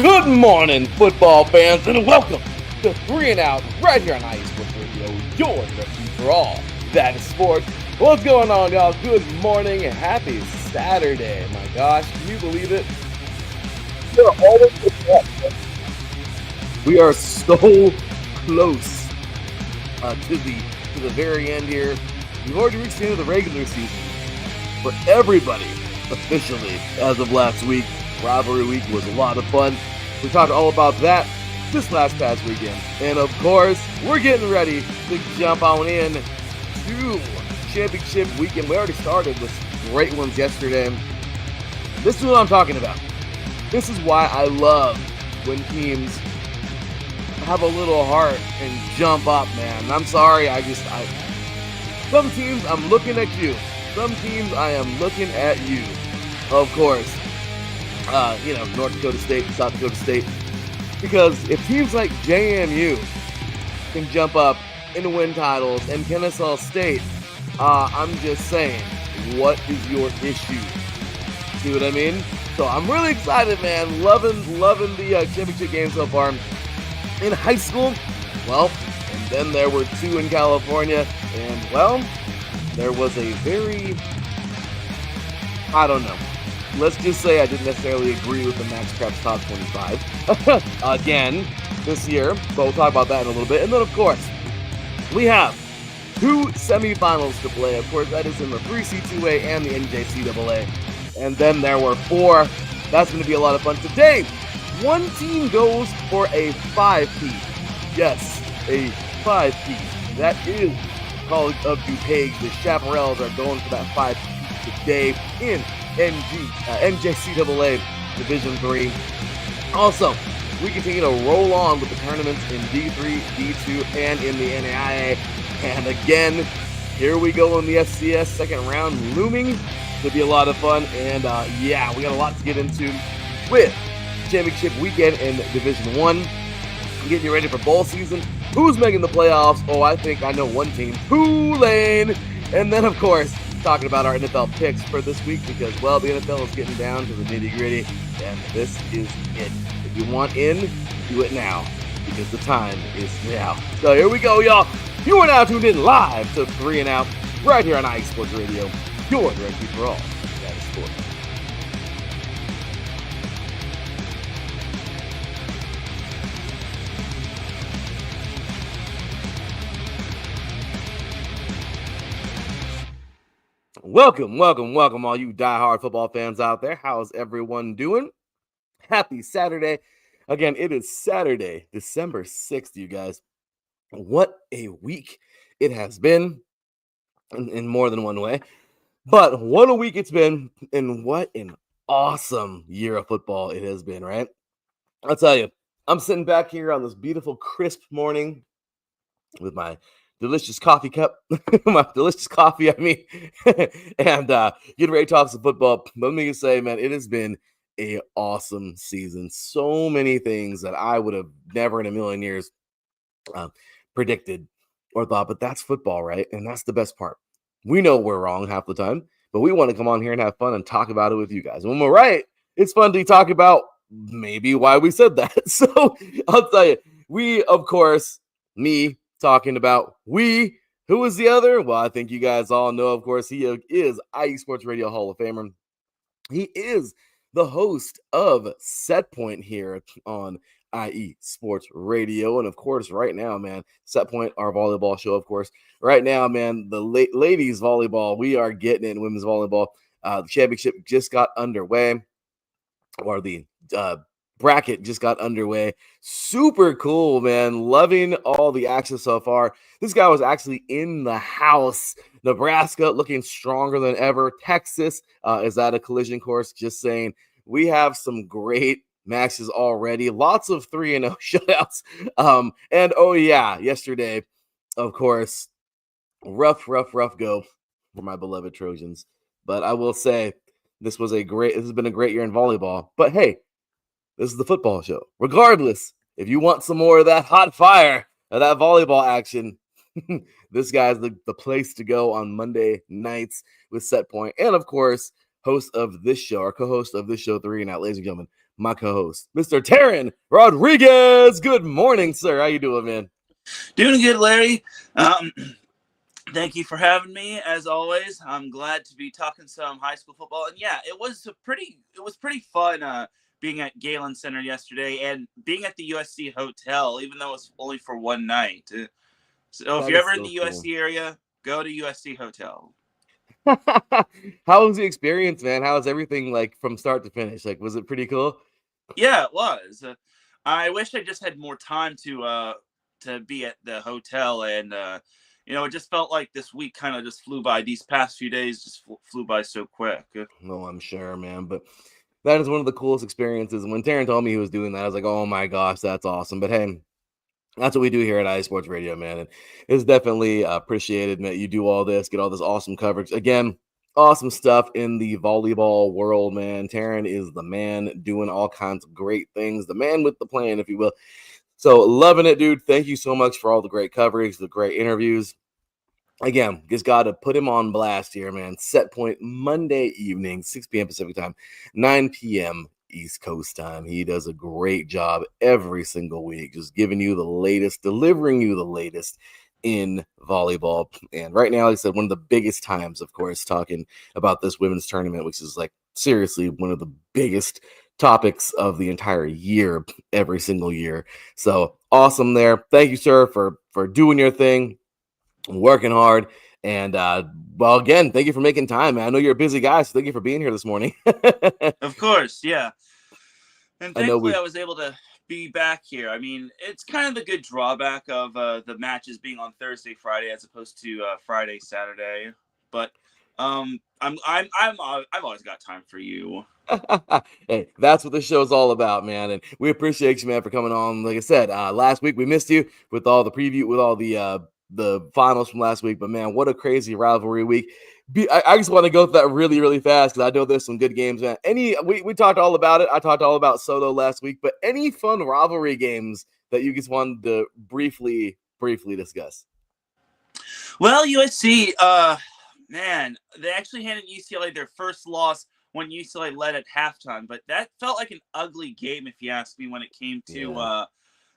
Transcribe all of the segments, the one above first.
Good morning, football fans, and welcome to 3 and Out right here on IE Sports Radio, your recipe for all that is sports. What's going on, y'all? Good morning and happy Saturday. My gosh, can you believe it? We are so close to the very end here. We've already reached the end of the regular season for everybody officially as of last week. Rivalry week was a lot of fun. We talked all about that this past weekend. And of course, we're getting ready to jump on in to championship weekend. We already started with great ones yesterday. This is what I'm talking about. This is why I love when teams have a little heart and jump up, man. I'm sorry, some teams I'm looking at you. Some teams I am looking at you. Of course. North Dakota State and South Dakota State. Because if teams like JMU can jump up and win titles and Kennesaw State, I'm just saying, what is your issue? See what I mean? So I'm really excited, man. Loving the championship game so far. In high school, well, and then there were 2 in California, and well, there was a very, I don't know. Let's just say I didn't necessarily agree with the Max Preps Top 25 again this year, but we'll talk about that in a little bit. And then, of course, we have 2 semifinals to play. Of course, that is in the 3C2A and the NJCAA. And then there were 4. That's going to be a lot of fun. Today, one team goes for a 5-peat. Yes, a 5-peat. That is College of DuPage. The Chaparrals are going for that 5-peat today in NJCAA Division III. Also, we continue to roll on with the tournaments in D3, D2, and in the NAIA. And again, here we go in the FCS second round looming. It'll be a lot of fun. And we got a lot to get into with championship weekend in Division I. Getting you ready for bowl season. Who's making the playoffs? Oh, I think I know one team. Tulane. And then, of course, talking about our NFL picks for this week because, well, the NFL is getting down to the nitty-gritty, and this is it. If you want in, do it now because the time is now. So here we go, y'all. You are now tuned in live to 3 and Out right here on IE Sports Radio, your directory for all that is sports. Welcome, all you diehard football fans out there. How's everyone doing? Happy Saturday. Again, it is Saturday, December 6th, you guys. What a week it has been in more than one way. But what a week it's been, and what an awesome year of football it has been, right? I'll tell you, I'm sitting back here on this beautiful, crisp morning with my delicious coffee cup, my delicious coffee, and getting ready to talk some football. Let me just say, man, it has been an awesome season. So many things that I would have never in a million years predicted or thought, but that's football, right? And that's the best part. We know we're wrong half the time, but we want to come on here and have fun and talk about it with you guys. When we're right, it's fun to talk about maybe why we said that. So I'll tell you, we, of course, me, talking about who is the other? Well, I think you guys all know, of course, he is IE Sports Radio Hall of Famer. He is the host of Set Point here on IE Sports Radio. And of course, right now, man, Set Point, our volleyball show, of course. Right now, man, the ladies volleyball, we are getting it in women's volleyball. The championship just got underway, or the bracket just got underway. Super cool, man. Loving all the action so far. This guy was actually in the house. Nebraska looking stronger than ever. Texas is at a collision course. Just saying, we have some great matches already. Lots of 3-0 shutouts. And oh yeah, yesterday, of course, rough go for my beloved Trojans. But I will say, this has been a great year in volleyball. But hey, this is the football show. Regardless, if you want some more of that hot fire, of that volleyball action, this guy's the place to go on Monday nights with Set Point. And of course, host of this show, our co-host of this show, 3 and Out, ladies and gentlemen, my co-host, Mr. Teran Rodriguez. Good morning, sir. How you doing, man? Doing good, Larry. Um, Thank you for having me. As always, I'm glad to be talking some high school football. And yeah, it was pretty fun being at Galen Center yesterday and being at the USC hotel, even though it was only for one night. So if That you're is ever in so the cool. USC area, go to USC hotel. How was the experience, man? How was everything like from start to finish? Like, was it pretty cool? Yeah, it was. I wish I just had more time to be at the hotel, and it just felt like this week kind of just flew by. These past few days just flew by so quick. No, I'm sure, man. But that is one of the coolest experiences. When Taryn told me he was doing that, I was like, oh my gosh, that's awesome. But hey, that's what we do here at iSports Radio, man. And it's definitely appreciated that you do all this, get all this awesome coverage. Again, awesome stuff in the volleyball world, man. Taryn is the man doing all kinds of great things, the man with the plan, if you will. So loving it, dude. Thank you so much for all the great coverage, the great interviews. Again, just got to put him on blast here, man. Set point Monday evening, 6 p.m. Pacific time, 9 p.m. East Coast time. He does a great job every single week, just giving you the latest, delivering you the latest in volleyball. And right now, like I said, one of the biggest times, of course, talking about this women's tournament, which is like seriously one of the biggest topics of the entire year, every single year. So awesome there. Thank you, sir, for doing your thing, working hard. And well, again, thank you for making time, man. I know you're a busy guy, so thank you for being here this morning. Of course, yeah. And I know thankfully, we I was able to be back here. I mean, it's kind of the good drawback of the matches being on Thursday, Friday, as opposed to Friday, Saturday. But I've always got time for you. hey, that's what the show's all about, man. And we appreciate you, man, for coming on. Like I said, last week we missed you with all the preview, with all the finals from last week. But man, what a crazy rivalry week. I just want to go through that really, really fast because I know there's some good games, man. We talked all about it. I talked all about Soto last week, but any fun rivalry games that you just wanted to briefly discuss? Well, USC, man, they actually handed UCLA their first loss when UCLA led at halftime, but that felt like an ugly game, if you ask me, when it came to Yeah.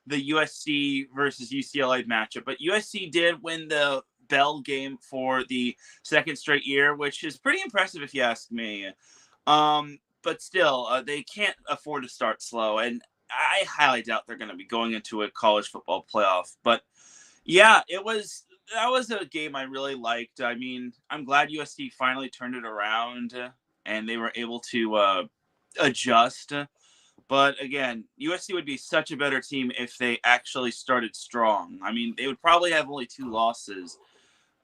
the USC versus UCLA matchup. But USC did win the Bell game for the second straight year, which is pretty impressive, if you ask me. But still, they can't afford to start slow, and I highly doubt they're going to be going into a college football playoff. But yeah, that was a game I really liked. I mean, I'm glad USC finally turned it around and they were able to adjust. But again, USC would be such a better team if they actually started strong. I mean, they would probably have only 2 losses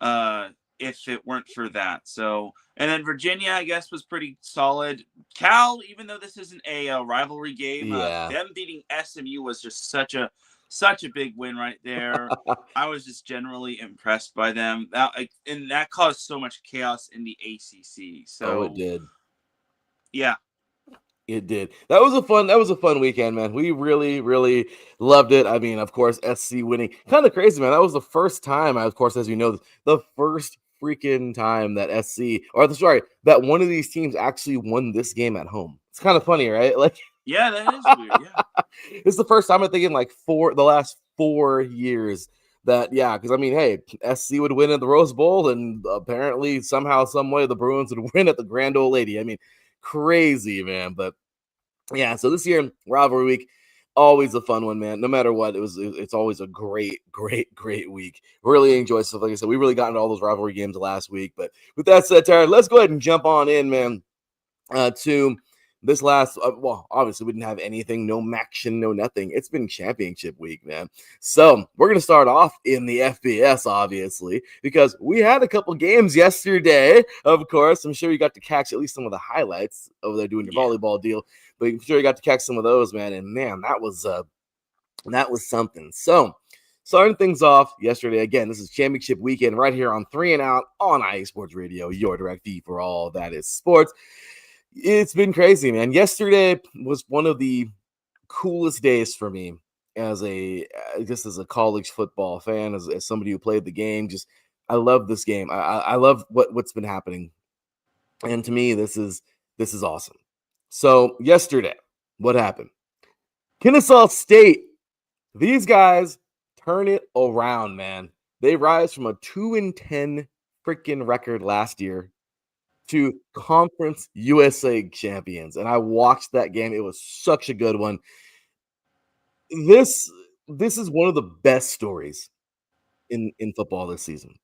uh, if it weren't for that. So, and then Virginia, I guess, was pretty solid. Cal, even though this isn't a rivalry game, Yeah. them beating SMU was just such a big win right there. I was just generally impressed by them. And that caused so much chaos in the ACC. Oh, it So, did. yeah. It did. That was a fun weekend, man. We really, really loved it. I mean, of course, SC winning. Kind of crazy, man. That was the first time, of course, as you know, the first freaking time that SC that one of these teams actually won this game at home. It's kind of funny, right? Like Yeah, that is weird. Yeah. it's the first time I think in like the last 4 years that because I mean, hey, SC would win at the Rose Bowl, and apparently somehow, some way, the Bruins would win at the Grand Ole Lady. I mean, crazy, man. But yeah, so this year, rivalry week, always a fun one, man. No matter what, it's always a great, great, great week. Really enjoy stuff. Like I said, we really got into all those rivalry games last week. But with that said, Tara, let's go ahead and jump on in, man, to this last. Well, obviously, we didn't have anything, no action, no nothing. It's been championship week, man. So we're gonna start off in the FBS, obviously, because we had a couple games yesterday. Of course, I'm sure you got to catch at least some of the highlights over there doing your Yeah. volleyball deal. But I'm sure you got to catch some of those, man. And man, that was something. So starting things off yesterday, again, this is championship weekend right here on 3 and Out on iSports Radio, your direct feed for all that is sports. It's been crazy, man. Yesterday was one of the coolest days for me as just as a college football fan, as somebody who played the game. Just I love this game. I love what's been happening, and to me, this is awesome. So yesterday, What happened? Kennesaw State, these guys turn it around, man. They rise from a 2-10 freaking record last year to Conference USA champions. And I watched that game. It was such a good one. This is one of the best stories in football this season.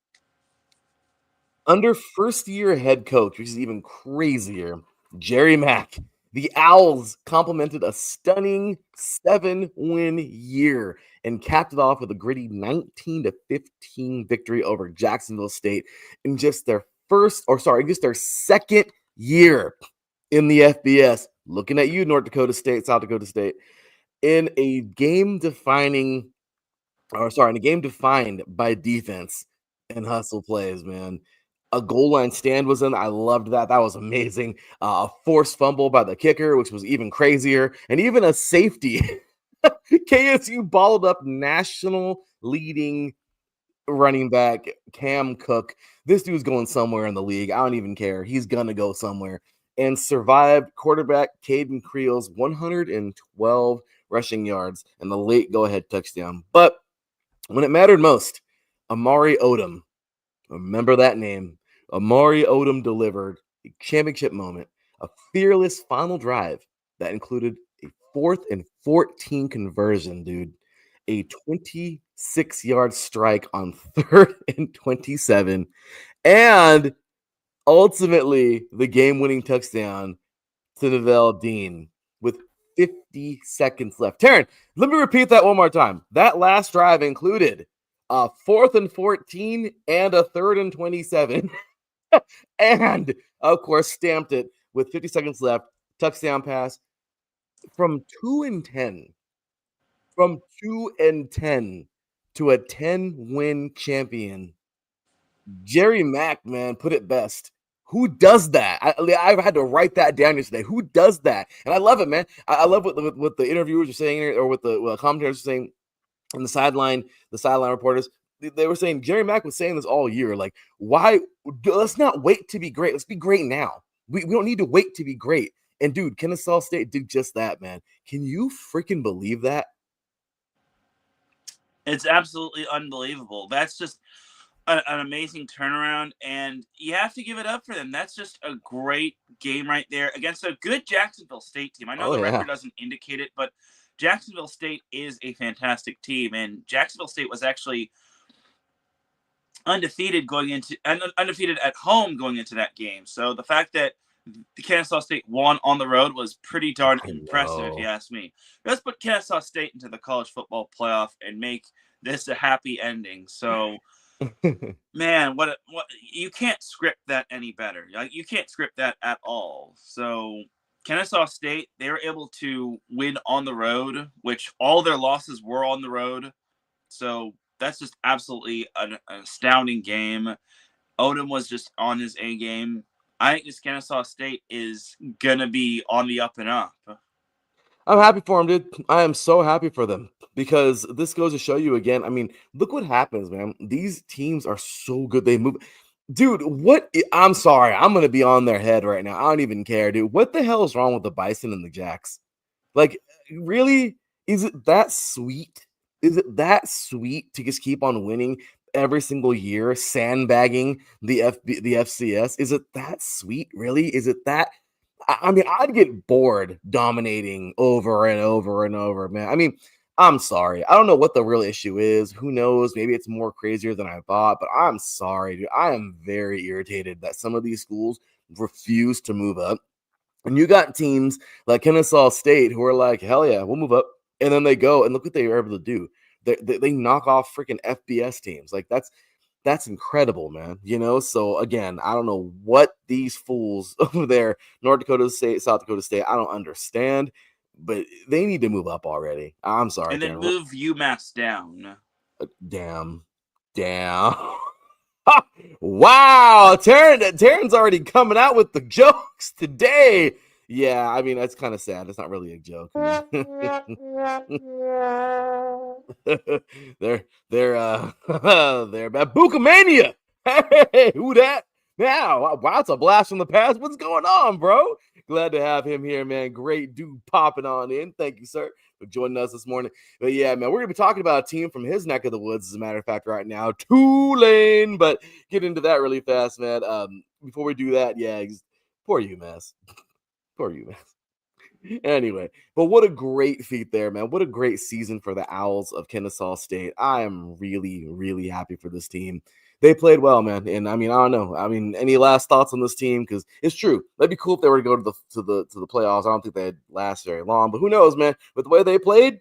Under first-year head coach, which is even crazier, Jerry Mack, the Owls complemented a stunning 7-win year and capped it off with a gritty 19-15 victory over Jacksonville State in just their second year in the FBS. Looking at you, North Dakota State, South Dakota State, in a game defined by defense and hustle plays, man. A goal line stand was in. I loved that. That was amazing. A forced fumble by the kicker, which was even crazier, and even a safety. KSU balled up national leading running back Cam Cook. This dude's going somewhere in the league. I don't even care. He's gonna go somewhere. And survived quarterback Caden Creel's 112 rushing yards and the late go-ahead touchdown. But when it mattered most, Amari Odom, remember that name. Amari Odom delivered a championship moment, a fearless final drive that included a 4th and 14 conversion, dude. A 26-yard strike on 3rd and 27, and ultimately the game-winning touchdown to Neville Dean with 50 seconds left. Teran, let me repeat that one more time. That last drive included a 4th and 14 and a 3rd and 27. And, of course, stamped it with 50 seconds left. Touchdown pass from 2-10. From 2-10 to a 10-win champion. Jerry Mack, man, put it best. Who does that? I've had to write that down yesterday. Who does that? And I love it, man. I love what the interviewers are saying, or what the commentators are saying, and the sideline reporters. They were saying Jerry Mack was saying this all year. Like, why? Let's not wait to be great. Let's be great now. We don't need to wait to be great. And dude, Kennesaw State did just that, man. Can you freaking believe that? It's absolutely unbelievable. That's just an amazing turnaround, and you have to give it up for them. That's just a great game right there against a good Jacksonville State team. I know the record doesn't indicate it, but Jacksonville State is a fantastic team, and Jacksonville State was actually undefeated at home going into that game. So the fact that the Kennesaw State won on the road was pretty darn impressive, if you ask me. Let's put Kennesaw State into the college football playoff and make this a happy ending. So, man, what you can't script that any better. Like, you can't script that at all. So Kennesaw State, they were able to win on the road, which all their losses were on the road. So that's just absolutely an astounding game. Odom was just on his A game. I think this Kennesaw State is going to be on the up and up. I'm happy for them, dude. I am so happy for them, because this goes to show you again. I mean, look what happens, man. These teams are so good. They move. Dude, what? I'm sorry. I'm going to be on their head right now. I don't even care, dude. What the hell is wrong with the Bison and the Jacks? Like, really? Is it that sweet? Is it that sweet to just keep on winning every single year, sandbagging the FCS? Is it that sweet? Really? Is it that? I mean, I'd get bored dominating over and over and over, man. I mean, I'm sorry. I don't know what the real issue is. Who knows? Maybe it's more crazier than I thought, but I'm sorry, dude. I am very irritated that some of these schools refuse to move up. And you got teams like Kennesaw State who are like, hell yeah, we'll move up. And then they go and look what they were able to do. They knock off freaking FBS teams. Like, that's incredible, man. You know, so again, I don't know what these fools over there, North Dakota State, South Dakota State, I don't understand, but they need to move up already. I'm sorry. And then move UMass down. Damn. Wow, Teran's already coming out with the jokes today. Yeah, I mean, that's kind of sad. It's not really a joke. they're Babukamania. Hey, who that? Now, wow, it's a blast from the past. What's going on, bro? Glad to have him here, man. Great dude popping on in. Thank you, sir, for joining us this morning. But yeah, man, we're going to be talking about a team from his neck of the woods, as a matter of fact, right now, Tulane. But get into that really fast, man. Before we do that, yeah, poor UMass. Poor UMass. Anyway, but what a great feat there, man. What a great season for the Owls of Kennesaw State. I am really, really happy for this team. They played well, man. And I mean, I don't know. I mean, any last thoughts on this team? Because it's true. That'd be cool if they were to go to the playoffs. I don't think they'd last very long, but who knows, man? With the way they played,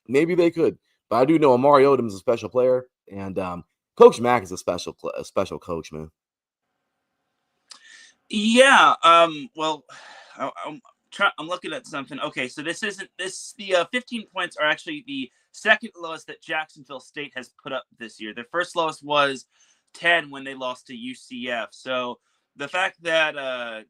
maybe they could. But I do know Amari Odom is a special player, and Coach Mack is a special coach, man. Yeah. Well, I'm looking at something. Okay, so this isn't this. The 15 points are actually the second lowest that Jacksonville State has put up this year. Their first lowest was 10 when they lost to UCF. So the fact that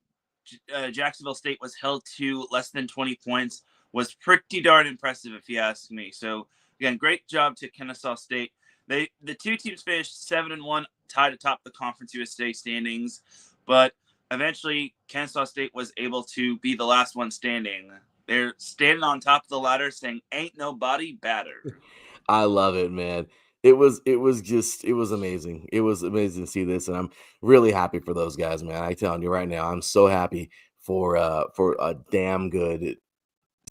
Jacksonville State was held to less than 20 points was pretty darn impressive, if you ask me. So again, great job to Kennesaw State. The two teams finished 7-1, tied atop the Conference USA standings, but eventually Kennesaw State was able to be the last one standing. They're standing on top of the ladder saying, "Ain't nobody better." I love it, man. It was amazing. It was amazing to see this, and I'm really happy for those guys, man. I telling you right now, I'm so happy for a damn good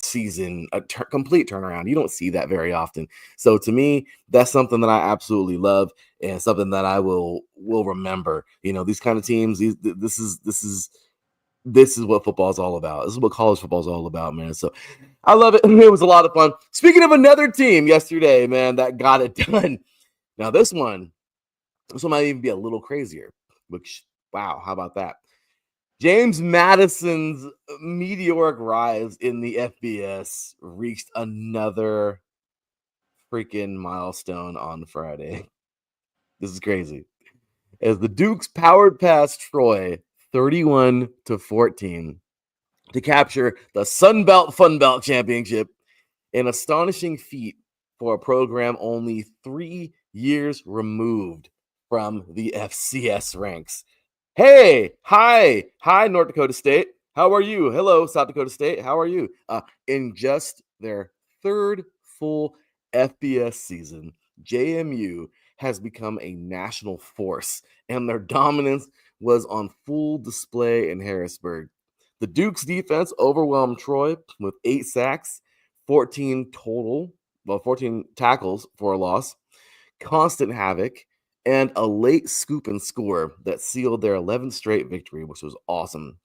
season, complete turnaround. You don't see that very often. So to me, that's something that I absolutely love and something that I will remember. You know, these kind of teams, this is what football is all about. This is what college football is all about, man. So I love it. It was a lot of fun. Speaking of another team yesterday, man, that got it done. Now this one might even be a little crazier. Which, wow, how about that? James Madison's meteoric rise in the FBS reached another freaking milestone on Friday. This is crazy. As the Dukes powered past Troy 31-14 to capture the Sun Belt Fun Belt Championship, an astonishing feat for a program only 3 years removed from the FCS ranks. Hey, hi, North Dakota State. How are you? Hello, South Dakota State. How are you? In just their third full FBS season, JMU has become a national force, and their dominance was on full display in Harrisburg. The Duke's defense overwhelmed Troy with 8 sacks, 14 tackles for a loss, constant havoc, and a late scoop and score that sealed their 11th straight victory, which was awesome.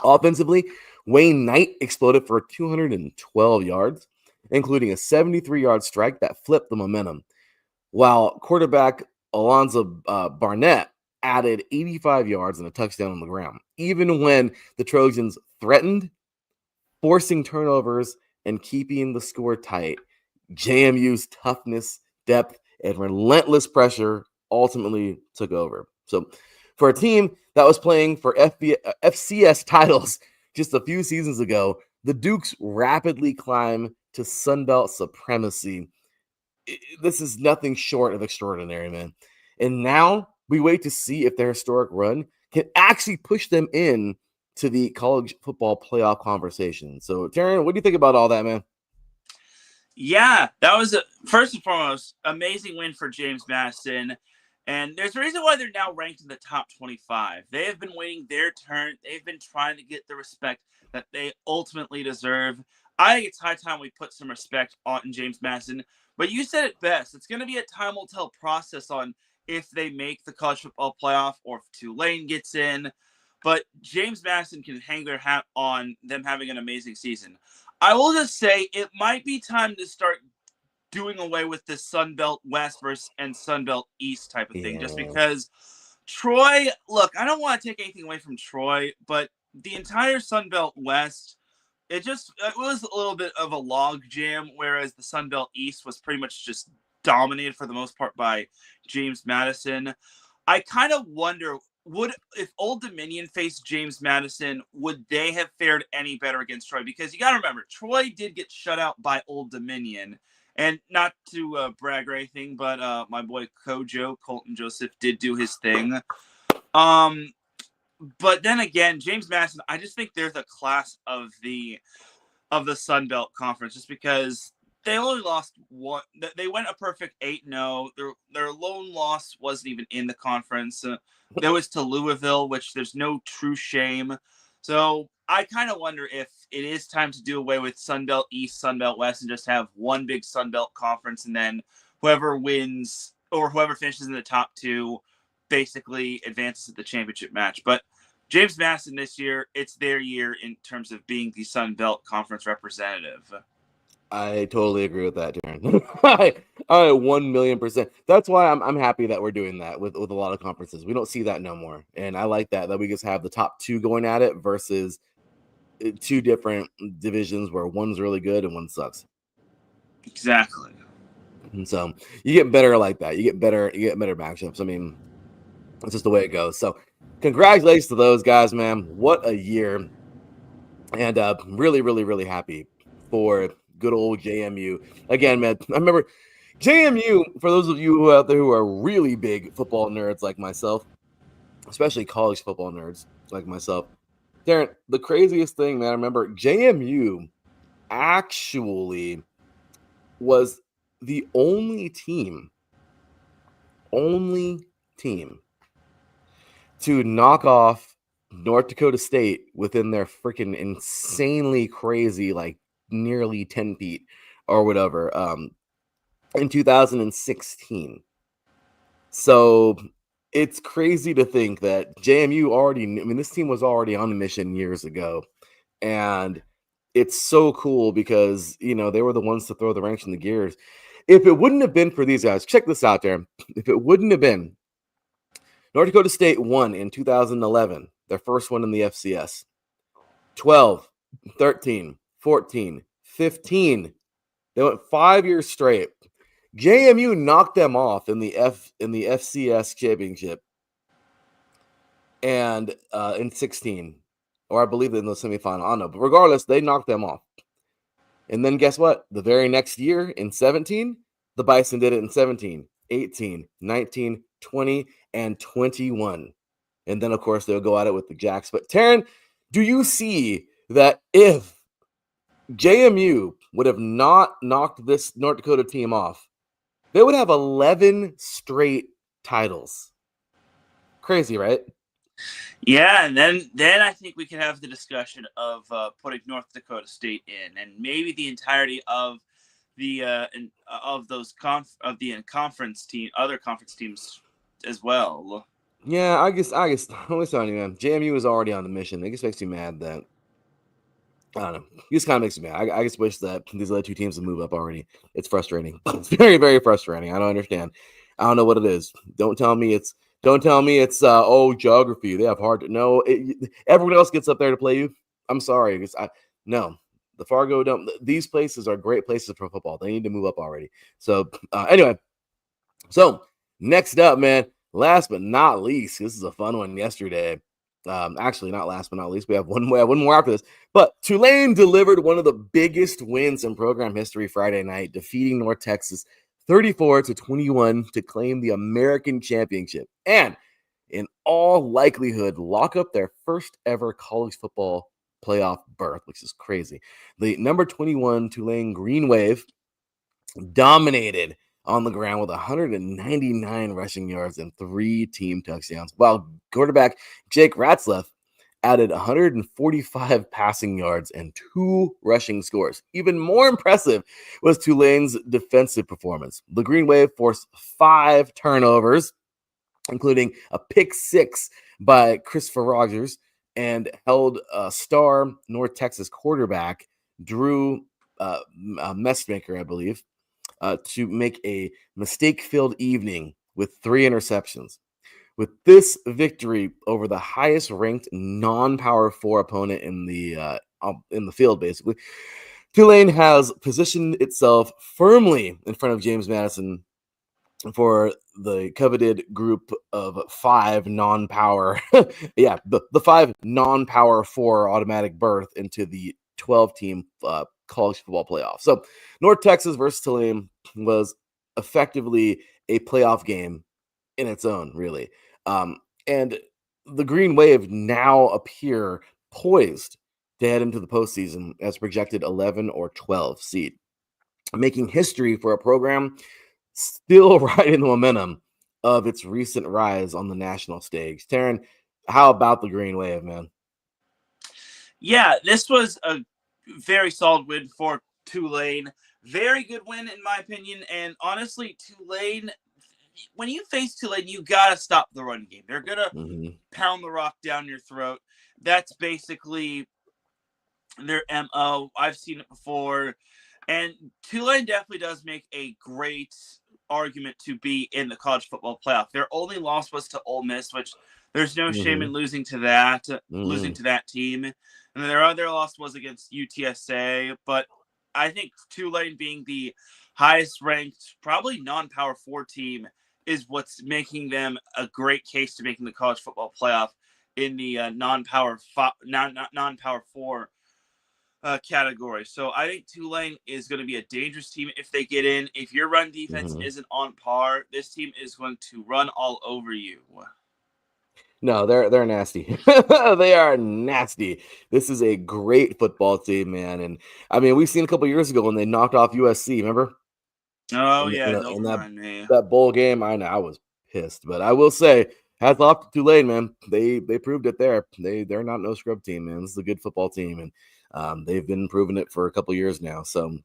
Offensively, Wayne Knight exploded for 212 yards, including a 73-yard strike that flipped the momentum, while quarterback Alonzo Barnett added 85 yards and a touchdown on the ground, even when the Trojans threatened, forcing turnovers and keeping the score tight. JMU's toughness, depth, and relentless pressure ultimately took over. So, for a team that was playing for FCS titles just a few seasons ago, the Dukes rapidly climb to Sunbelt supremacy. This is nothing short of extraordinary, man. And now we wait to see if their historic run can actually push them in to the college football playoff conversation. So, Teran, what do you think about all that, man? Yeah, that was first and foremost amazing win for James Madison, and there's a reason why they're now ranked in the top 25. They have been waiting their turn. They've been trying to get the respect that they ultimately deserve. I think it's high time we put some respect on James Madison. But you said it best. It's going to be a time will tell process on if they make the college football playoff or if Tulane gets in. But James Madison can hang their hat on them having an amazing season. I will just say it might be time to start doing away with this Sun Belt West versus and Sun Belt East type of thing, just Yeah. because Troy, look, I don't want to take anything away from Troy, but the entire Sun Belt West, it was a little bit of a log jam, whereas the Sun Belt East was pretty much just dominated for the most part by James Madison. I kind of wonder, would if Old Dominion faced James Madison, would they have fared any better against Troy? Because you got to remember, Troy did get shut out by Old Dominion, and not to brag or anything, but my boy Colton Joseph did do his thing. Um, But then again, James Madison, I just think there's a class of the Sun Belt Conference just because they only lost one. They went a perfect 8-0. Their lone loss wasn't even in the conference. That was to Louisville, which there's no true shame. So I kind of wonder if it is time to do away with Sun Belt East, Sun Belt West, and just have one big Sun Belt conference, and then whoever wins or whoever finishes in the top two basically advances to the championship match. But James Madison this year, it's their year in terms of being the Sun Belt Conference representative. I totally agree with that, Teran. I 1,000,000%. That's why I'm happy that we're doing that with a lot of conferences. We don't see that no more, and I like that we just have the top two going at it versus two different divisions where one's really good and one sucks. Exactly. And so you get better like that. You get better matchups. I mean, it's just the way it goes. So congratulations to those guys, man. What a year. And really, really, really happy for good old JMU. Again, man, I remember JMU, for those of you out there who are really big football nerds like myself, especially college football nerds like myself, Darren, the craziest thing, man, I remember JMU actually was the only team to knock off North Dakota State within their freaking insanely crazy, like nearly 10 feet or whatever, in 2016. So it's crazy to think that JMU already, I mean, this team was already on a mission years ago. And it's so cool because, you know, they were the ones to throw the wrench in the gears. If it wouldn't have been for these guys, check this out there. If it wouldn't have been, North Dakota State won in 2011, their first one in the FCS. 12, 13, 14, 15. They went 5 years straight. JMU knocked them off in the FCS championship and in 16, or I believe in the semifinal. I don't know, but regardless, they knocked them off. And then guess what? The very next year in 17, the Bison did it in 17, 18, 19, 20, and 21. And then, of course, they'll go at it with the Jacks. But, Teran, do you see that if JMU would have not knocked this North Dakota team off, they would have 11 straight titles? Crazy, right? Yeah, and then I think we can have the discussion of putting North Dakota State in, and maybe the entirety of the of those conference team, other conference teams as well. Yeah, I guess. I'm telling you, man. JMU was already on the mission. It just makes me mad that I don't know. It just kind of makes me mad. I just wish that these other two teams would move up already. It's frustrating. It's very, very frustrating. I don't understand. I don't know what it is. Don't tell me it's geography. They have hard to know. Everyone else gets up there to play you. I'm sorry. No. The Fargo don't. These places are great places for football. They need to move up already. So anyway, so next up, man. Last but not least, this is a fun one yesterday. Actually, not last but not least. We have one more after this. But Tulane delivered one of the biggest wins in program history Friday night, defeating North Texas 34-21 to claim the American championship. And in all likelihood, lock up their first ever college football playoff berth, which is crazy. The number 21 Tulane Green Wave dominated on the ground with 199 rushing yards and 3 team touchdowns, while quarterback Jake Ratzlaff added 145 passing yards and 2 rushing scores. Even more impressive was Tulane's defensive performance. The Green Wave forced 5 turnovers, including a pick 6 by Christopher Rogers, and held star North Texas quarterback Drew Messmaker, I believe, to make a mistake-filled evening with 3 interceptions. With this victory over the highest-ranked non-Power 4 opponent in the field, basically, Tulane has positioned itself firmly in front of James Madison for the coveted group of 5 non-power, the 5 non-Power 4 automatic berth into the 12-team college football playoff. So North Texas versus Tulane was effectively a playoff game in its own, really. And the Green Wave now appear poised to head into the postseason as projected 11 or 12 seed, making history for a program still riding the momentum of its recent rise on the national stage. Teran, how about the Green Wave, man? Yeah, this was a very solid win for Tulane. Very good win, in my opinion. And honestly, Tulane, when you face Tulane, you got to stop the run game. They're going to Mm-hmm. pound the rock down your throat. That's basically their MO. I've seen it before. And Tulane definitely does make a great argument to be in the college football playoff. Their only loss was to Ole Miss, which there's no shame in Mm-hmm. losing to that, losing Mm-hmm. to that team. And then their other loss was against UTSA. But I think Tulane being the highest ranked, probably non-power 4 team is what's making them a great case to making the college football playoff in the non-power 4 category. So I think Tulane is going to be a dangerous team if they get in. If your run defense Mm-hmm. isn't on par, this team is going to run all over you. No, they're nasty. They are nasty. This is a great football team, man. And I mean, we've seen a couple years ago when they knocked off USC. Remember? Oh In, yeah, in, don't in that remind me. that bowl game, I know I was pissed, but I will say, hats off to Tulane, man. They proved it there. They're not no scrub team, man. This is a good football team, and they've been proving it for a couple years now. So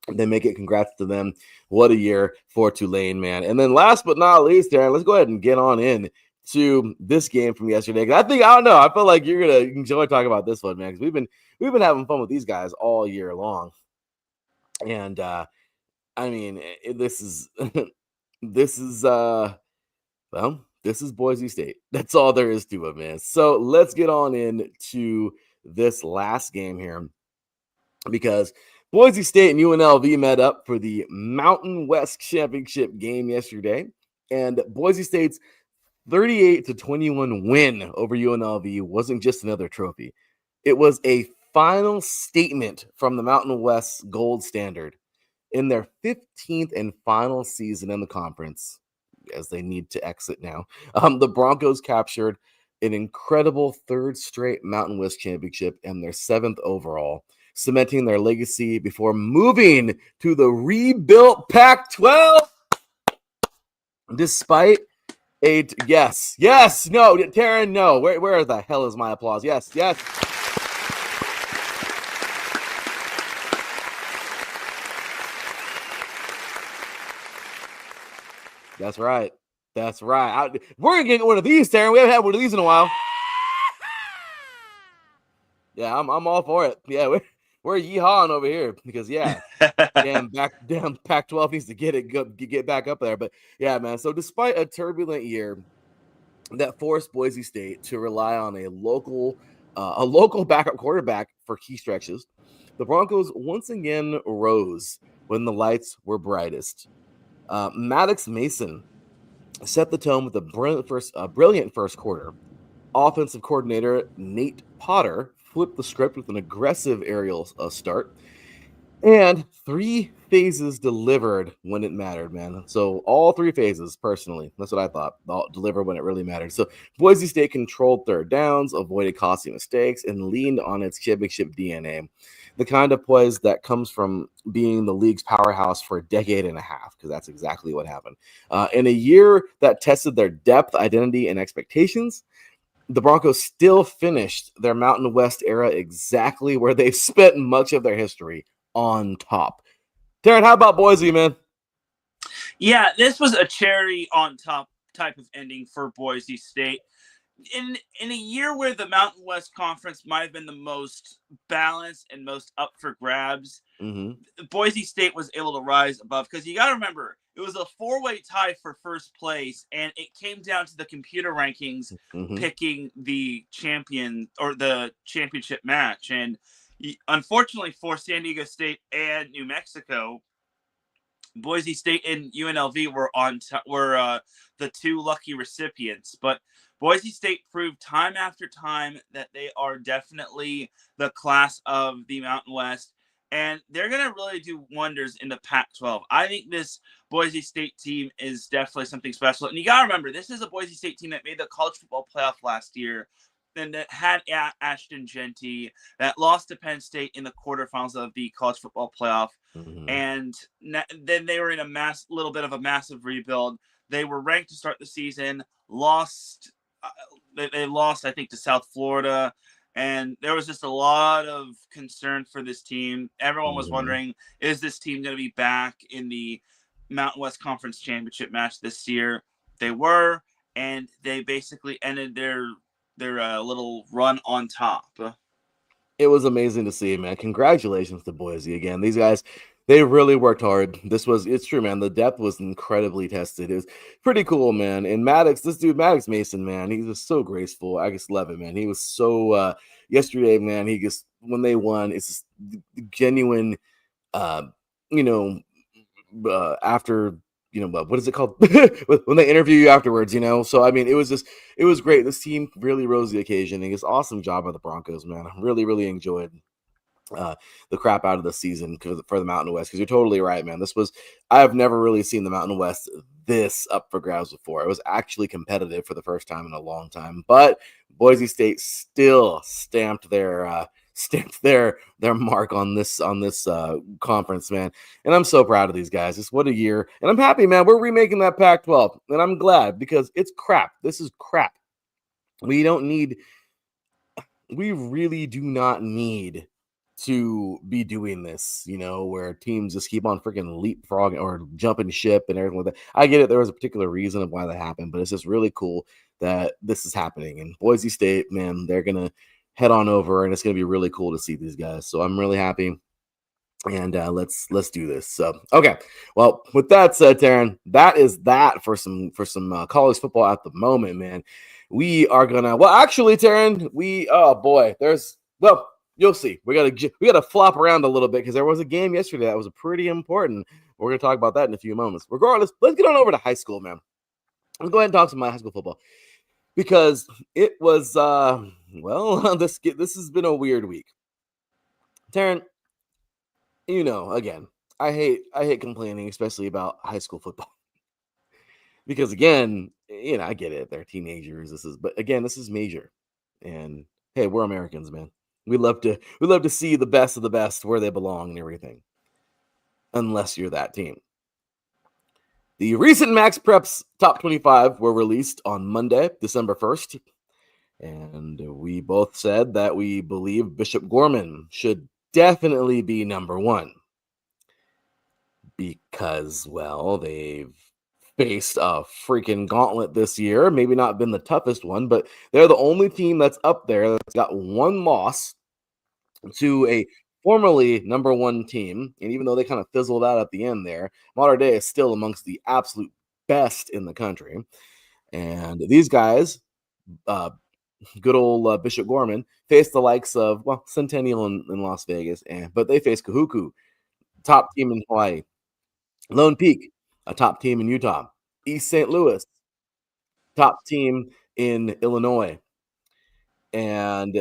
they make it. Congrats to them. What a year for Tulane, man. And then last but not least, Darren, let's go ahead and get on in to this game from yesterday. I don't know. I feel like you're gonna enjoy talking about this one, man, because we've been having fun with these guys all year long. And I mean, this is this is this is Boise State. That's all there is to it, man. So let's get on into this last game here, because Boise State and UNLV met up for the Mountain West Championship game yesterday, and Boise State's 38-21 win over UNLV wasn't just another trophy. It was a final statement from the Mountain West gold standard in their 15th and final season in the conference, as they need to exit now. The Broncos captured an incredible third straight Mountain West championship and their 7th overall, cementing their legacy before moving to the rebuilt Pac-12. Despite no, Teran, no. Where the hell is my applause? Yes. That's right. We're gonna get one of these, Teran. We haven't had one of these in a while. Yeah, I'm all for it. Yeah, we're yeehawing over here because damn Pac-12 needs to get back up there. But yeah, man. So despite a turbulent year that forced Boise State to rely on a local backup quarterback for key stretches, the Broncos once again rose when the lights were brightest. Maddox Mason set the tone with a brilliant first quarter. Offensive coordinator Nate Potter flipped the script with an aggressive aerial start, and 3 phases delivered when it mattered, man. So all 3 phases, personally, that's what I thought, deliver when it really mattered. So Boise State controlled third downs, avoided costly mistakes, and leaned on its championship DNA, the kind of poise that comes from being the league's powerhouse for a decade and a half, because that's exactly what happened. In a year that tested their depth, identity, and expectations, the Broncos still finished their Mountain West era exactly where they've spent much of their history, on top. Teran, how about Boise, man? Yeah, this was a cherry on top type of ending for Boise State. In a year where the Mountain West Conference might have been the most balanced and most up for grabs, Boise State was able to rise above, because you got to remember, it was a 4-way tie for first place, and it came down to the computer rankings picking the champion or the championship match. And unfortunately for San Diego State and New Mexico, Boise State and UNLV were the 2 lucky recipients. But Boise State proved time after time that they are definitely the class of the Mountain West. and they're going to really do wonders in the Pac-12. I think this Boise State team is definitely something special. And you got to remember, this is a Boise State team that made the college football playoff last year, and that had Ashton Genty, that lost to Penn State in the quarterfinals of the college football playoff. Mhm. And then they were in a little bit of a massive rebuild. They were ranked to start the season, lost. They lost, I think, to South Florida. And there was just a lot of concern for this team. Everyone was Mhm. wondering, is this team going to be back in the Mountain West Conference Championship match this year? They were, and they basically ended their little run on top. It was amazing to see, man. Congratulations to Boise again. These guys, they really worked hard. It's true, man. The depth was incredibly tested. It was pretty cool, man. And Maddox, this dude, Maddox Mason, man, he was so graceful. I just love it, man. He was so, yesterday, man, when they won, it's just genuine, uh, you know, after what is it called when they interview you afterwards, so I mean it was great. This team really rose the occasion, and it's awesome job by the Broncos, man. I really enjoyed the crap out of the season for the Mountain West, because you're totally right, man. I've never really seen the Mountain West this up for grabs before. It was actually competitive for the first time in a long time, but Boise State still stamped their mark on this conference, man. And I'm so proud of these guys. Just what a year. And I'm happy, man. We're remaking that Pac-12, and I'm glad, because it's crap. This is crap. We really do not need to be doing this, where teams just keep on freaking leapfrogging or jumping ship and everything like that. I get it. There was a particular reason of why that happened, but it's just really cool that this is happening. And Boise State, man, they're going to head on over, and it's going to be really cool to see these guys. So I'm really happy. And let's do this. So okay, well, with that said, Teran, that is that for some college football at the moment, man. We are gonna, well, actually, Teran, oh boy, you'll see. We gotta flop around a little bit, because there was a game yesterday that was pretty important. We're gonna talk about that in a few moments. Regardless, let's get on over to high school, man. Let's go ahead and talk some of my high school football, because it was this has been a weird week, Teran. Again, I hate complaining, especially about high school football, because again, I get it. They're teenagers. But again, this is major, and hey, we're Americans, man. We love to see the best of the best where they belong and everything, unless you're that team. The recent Max Preps top 25 were released on Monday, December 1st, and we both said that we believe Bishop Gorman should definitely be number one, because, well, they've faced a freaking gauntlet this year. Maybe not been the toughest one, but they're the only team that's up there that's got one loss to a formerly number one team. And even though they kind of fizzled out at the end there, Mater Dei is still amongst the absolute best in the country. And these guys, good old Bishop Gorman, faced the likes of, well, Centennial in Las Vegas, but they faced Kahuku, top team in Hawaii, Lone Peak, a top team in Utah, East St. Louis, top team in Illinois, and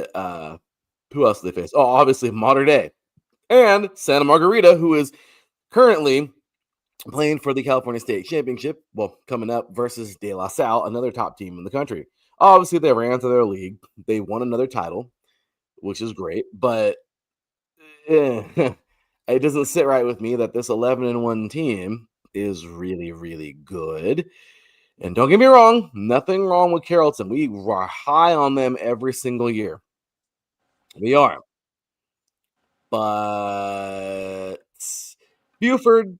who else did they face? Oh, obviously Mater Dei, and Santa Margarita, who is currently playing for the California State Championship, well, coming up, versus De La Salle, another top team in the country. Obviously, they ran to their league. They won another title, which is great, but it doesn't sit right with me that this 11-1 team is really good. And don't get me wrong, nothing wrong with Carrollton. We are high on them every single year. We are. But Buford,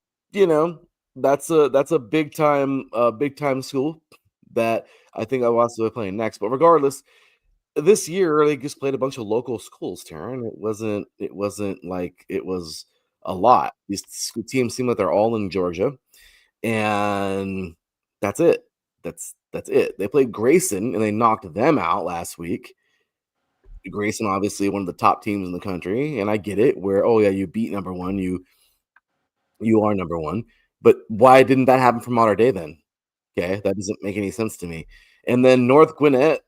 that's a big time school that I think I want to be playing next. But regardless, this year they just played a bunch of local schools, Taryn. It wasn't like it was a lot. These teams seem like they're all in Georgia, and that's it. That's it. They played Grayson and they knocked them out last week. Grayson, obviously one of the top teams in the country, and I get it. Where, oh yeah, you beat number one, you are number one, but why didn't that happen for Mater Dei then? Okay, that doesn't make any sense to me. And then North Gwinnett,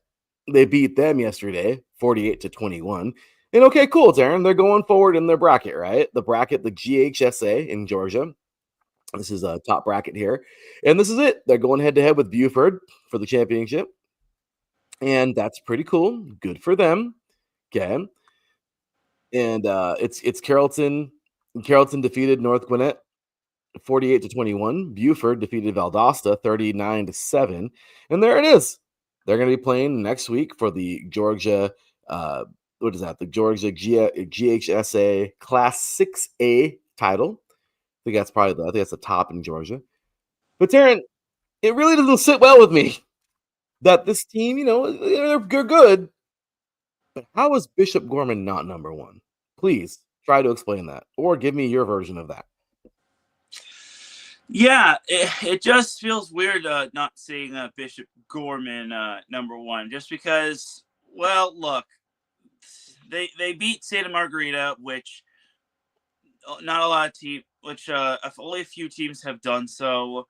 they beat them yesterday, 48-21. And okay, cool, Darren. They're going forward in their bracket, right? The bracket, the GHSA in Georgia. This is a top bracket here. And this is it. They're going head to head with Buford for the championship. And that's pretty cool. Good for them. Okay. And it's Carrollton. Carrollton defeated North Gwinnett 48-21. Buford defeated Valdosta 39-7. And there it is. They're going to be playing next week for the Georgia what is that? The Georgia GHSA Class 6A title. I think that's the top in Georgia. But Taryn, it really doesn't sit well with me that this team, they're good. But how is Bishop Gorman not number one? Please try to explain that, or give me your version of that. Yeah, it just feels weird not seeing Bishop Gorman number one, just because. Well, look, they beat Santa Margarita, which not a lot of teams, which only a few teams have done so.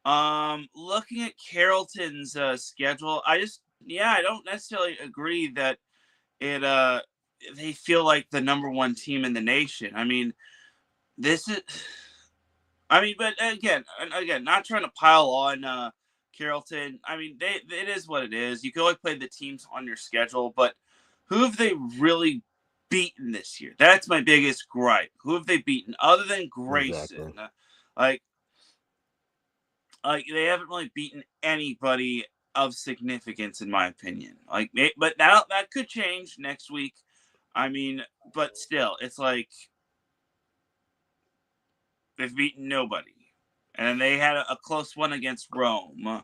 Looking at Carrollton's schedule, I don't necessarily agree that it they feel like the number one team in the nation. I mean, but again, not trying to pile on Carrollton. I mean, it is what it is. You can only play the teams on your schedule, but who have they really beaten this year? That's my biggest gripe. Who have they beaten other than Grayson? Exactly. Like they haven't really beaten anybody of significance, in my opinion. But that could change next week. I mean, but still, it's like they've beaten nobody, and then they had a close one against Rome.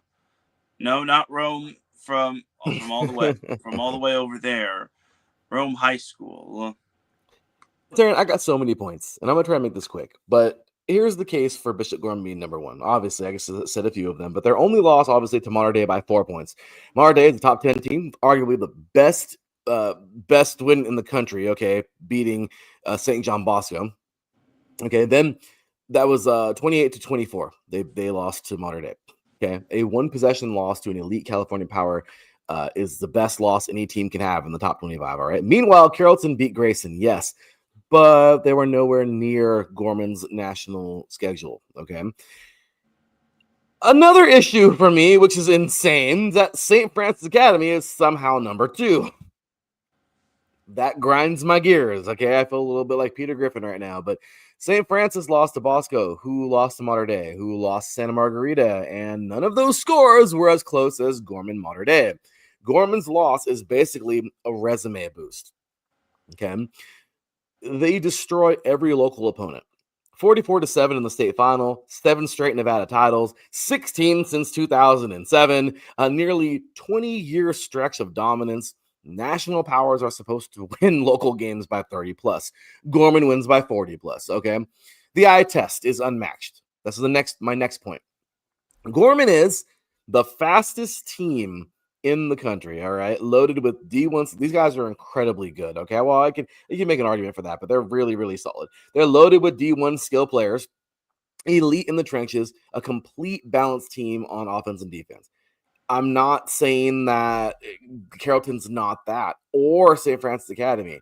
No, not Rome from all the way over there, Rome High School. Darren, I got so many points, and I'm gonna try and make this quick. But here's the case for Bishop Gorman being number one. Obviously, I guess I said a few of them, but their only loss, obviously, to Mater Dei by 4 points. Mater Dei is the top 10 team, arguably the best win in the country. Okay, beating St. John Bosco. Okay, then that was 28-24. They lost to Mater Dei. Okay, a one possession loss to an elite California Power is the best loss any team can have in the top 25. All right. Meanwhile, Carrollton beat Grayson. Yes, but they were nowhere near Gorman's national schedule. Okay. Another issue for me, which is insane, that St. Francis Academy is somehow number two. That grinds my gears. Okay. I feel a little bit like Peter Griffin right now, but St. Francis lost to Bosco, who lost to Mater Dei, who lost to Santa Margarita, and none of those scores were as close as Gorman Mater Dei. Gorman's loss is basically a resume boost. Okay. They destroy every local opponent. 44-7 in the state final, 7 straight Nevada titles, 16 since 2007, a nearly 20-year stretch of dominance. National powers are supposed to win local games by 30 plus. Gorman wins by 40 plus. Okay. The eye test is unmatched. This is my next point. Gorman is the fastest team in the country, all right, loaded with D1s. These guys are incredibly good, okay? Well, you can make an argument for that, but they're really, really solid. They're loaded with D1 skill players, elite in the trenches, a complete balanced team on offense and defense. I'm not saying that Carrollton's not that, or St. Francis Academy.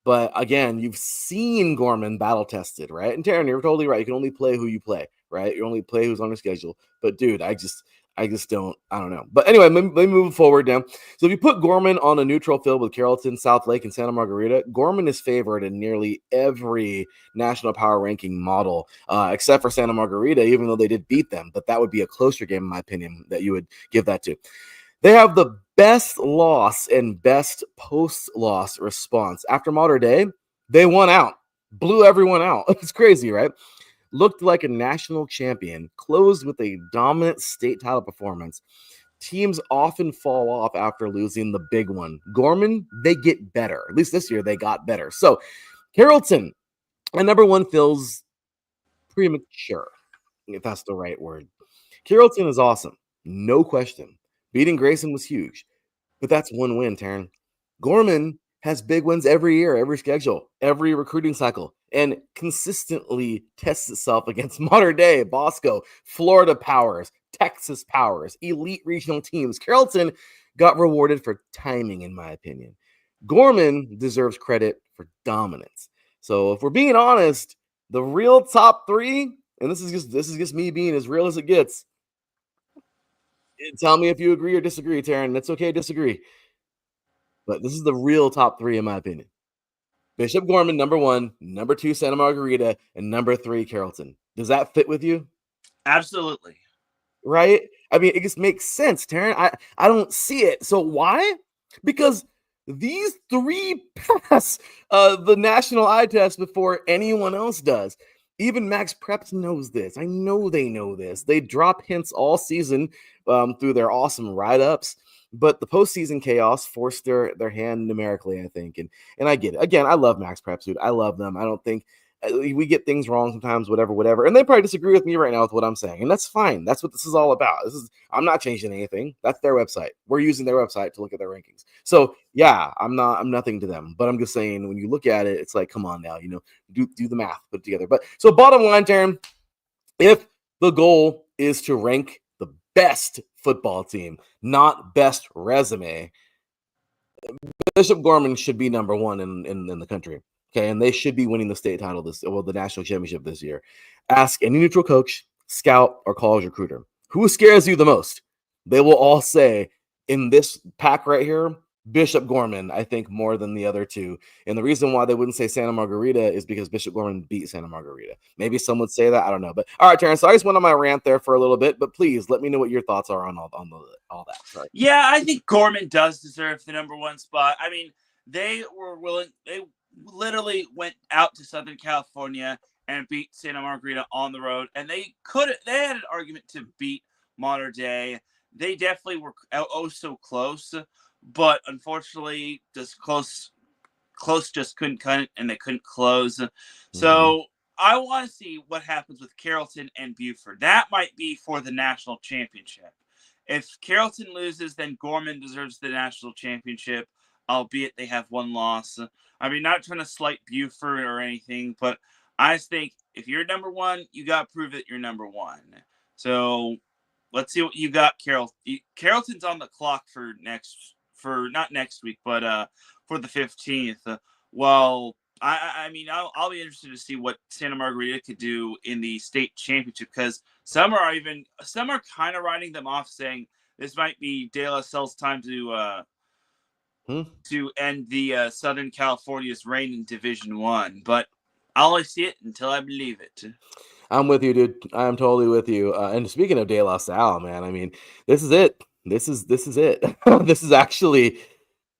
But again, you've seen Gorman battle tested, right? And Taryn, you're totally right. You can only play who you play, right? You only play who's on your schedule. But dude, I just don't know. But anyway, let me move forward now. So if you put Gorman on a neutral field with Carrollton, South Lake, and Santa Margarita, Gorman is favored in nearly every national power ranking model, except for Santa Margarita, even though they did beat them. But that would be a closer game, in my opinion, that you would give that to. They have the best loss and best post-loss response. After Mater Dei, they won out, blew everyone out. It's crazy, right? Looked like a national champion, closed with a dominant state title performance. Teams often fall off after losing the big one. Gorman, they get better. At least this year, they got better. So, Carrollton, at number one, feels premature, if that's the right word. Carrollton is awesome, no question. Beating Grayson was huge, but that's one win, Taryn. Gorman has big wins every year, every schedule, every recruiting cycle, and consistently tests itself against Mater Dei, Bosco, Florida Powers, Texas Powers, elite regional teams. Carrollton got rewarded for timing, in my opinion. Gorman deserves credit for dominance. So if we're being honest, the real top three, and this is just me being as real as it gets. Tell me if you agree or disagree, Teran. It's okay to disagree. But this is the real top three, in my opinion. Bishop Gorman, number one, number two, Santa Margarita, and number three, Carrollton. Does that fit with you? Absolutely. Right? I mean, it just makes sense, Teran. I don't see it. So why? Because these three pass the national eye test before anyone else does. Even Max Preps knows this. I know they know this. They drop hints all season through their awesome write-ups, but the postseason chaos forced their hand numerically, I think. And I get it. Again, I love Max Preps, dude. I love them. I don't think we get things wrong sometimes, whatever. And they probably disagree with me right now with what I'm saying. And that's fine. That's what this is all about. I'm not changing anything. That's their website. We're using their website to look at their rankings. So yeah, I'm nothing to them. But I'm just saying when you look at it, it's like, come on now, do the math, put it together. But so bottom line, Teran, if the goal is to rank the best football team, not best resume, Bishop Gorman should be number one in the country. Okay, and they should be winning the state title the national championship this year. Ask any neutral coach, scout, or college recruiter who scares you the most. They will all say in this pack right here, Bishop Gorman, I think, more than the other two. And the reason why they wouldn't say Santa Margarita is because Bishop Gorman beat Santa Margarita. Maybe some would say that. I don't know. But all right, Terrence, so I just went on my rant there for a little bit, but please let me know what your thoughts are on all that. Sorry. Yeah, I think Gorman does deserve the number one spot. I mean, they literally went out to Southern California and beat Santa Margarita on the road, and they had an argument to beat Mater Dei. They definitely were so close, but unfortunately, just close just couldn't cut it, and they couldn't close. So I want to see what happens with Carrollton and Buford. That might be for the national championship. If Carrollton loses, then Gorman deserves the national championship, albeit they have one loss. I mean, not trying to slight Buford or anything, but I just think if you're number one, you got to prove that you're number one. So let's see what you got, Carroll. Carrollton's on the clock for not next week, but for the 15th. Well, I mean, I'll be interested to see what Santa Margarita could do in the state championship, because some are kind of writing them off, saying this might be De La Salle's time to end the Southern California's reign in Division One. But I'll only see it until I believe it. I'm with you, dude. I'm totally with you. And speaking of De La Salle, man, I mean, this is it. This is it. This is actually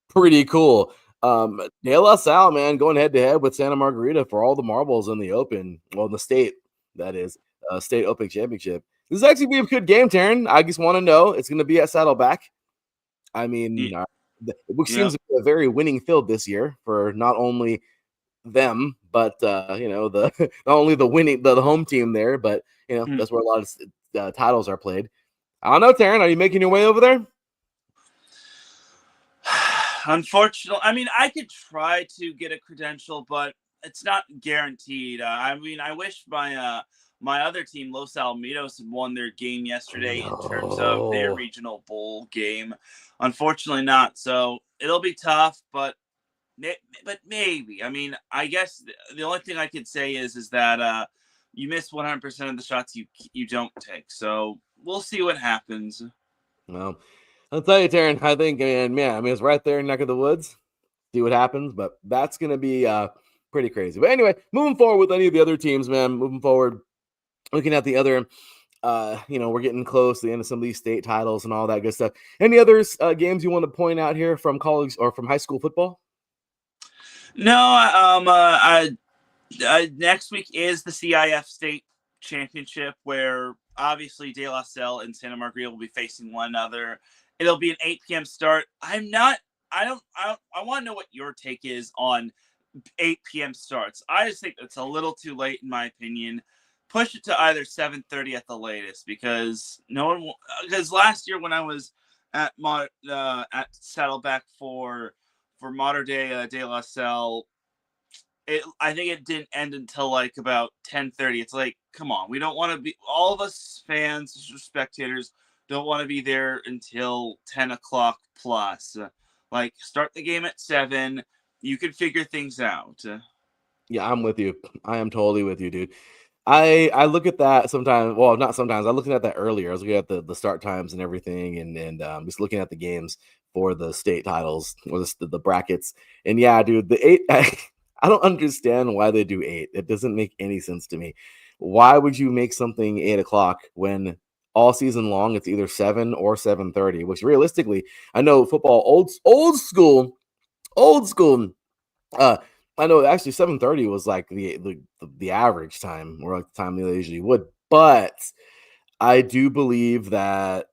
pretty cool. De La Salle, man, going head to head with Santa Margarita for all the marbles in the Open. Well, in the state, that is, state Open Championship. This is actually be a good game, Teran. I just want to know it's going to be at Saddleback. I mean, it seems to be a very winning field this year for not only them, but the not only the winning the home team there, but that's where a lot of titles are played. I don't know, Teran, are you making your way over there? Unfortunately, I mean, I could try to get a credential, but it's not guaranteed. I mean, I wish my other team, Los Alamitos, had won their game yesterday in terms of their regional bowl game. Unfortunately, not. So it'll be tough, but maybe. I mean, I guess the only thing I could say is that you miss 100% of the shots you don't take. So we'll see what happens. Well, I'll tell you, Teran, I think, and man, I mean, it's right there in neck of the woods. See what happens, but that's going to be pretty crazy. But anyway, moving forward with any of the other teams, man, moving forward, looking at the other, we're getting close to the end of some of these state titles and all that good stuff. Any others games you want to point out here from college or from high school football? No, next week is the CIF state championship, where obviously De La Salle and Santa Margarita will be facing one another. It'll be an 8 p.m. start. I want to know what your take is on 8 p.m. starts. I just think it's a little too late, in my opinion. Push it to either 7:30 at the latest, because last year when I was at Saddleback for Mater Dei De La Salle, I think it didn't end until like about 10:30. It's like, come on, we don't want to be, all of us fans, spectators, don't want to be there until 10 o'clock plus. Like, start the game at 7. You could figure things out. Yeah, I'm with you. I am totally with you, dude. I look at that sometimes. Well, not sometimes. I was looking at that earlier. I was looking at the start times and everything, and just looking at the games for the state titles or the brackets. And yeah, dude, the 8. I don't understand why they do 8. It doesn't make any sense to me. Why would you make something 8 o'clock when all season long it's either 7 or 7:30? Which realistically, I know football old school. Uh, I know actually 7:30 was like the average time, or like the time they usually would. But I do believe that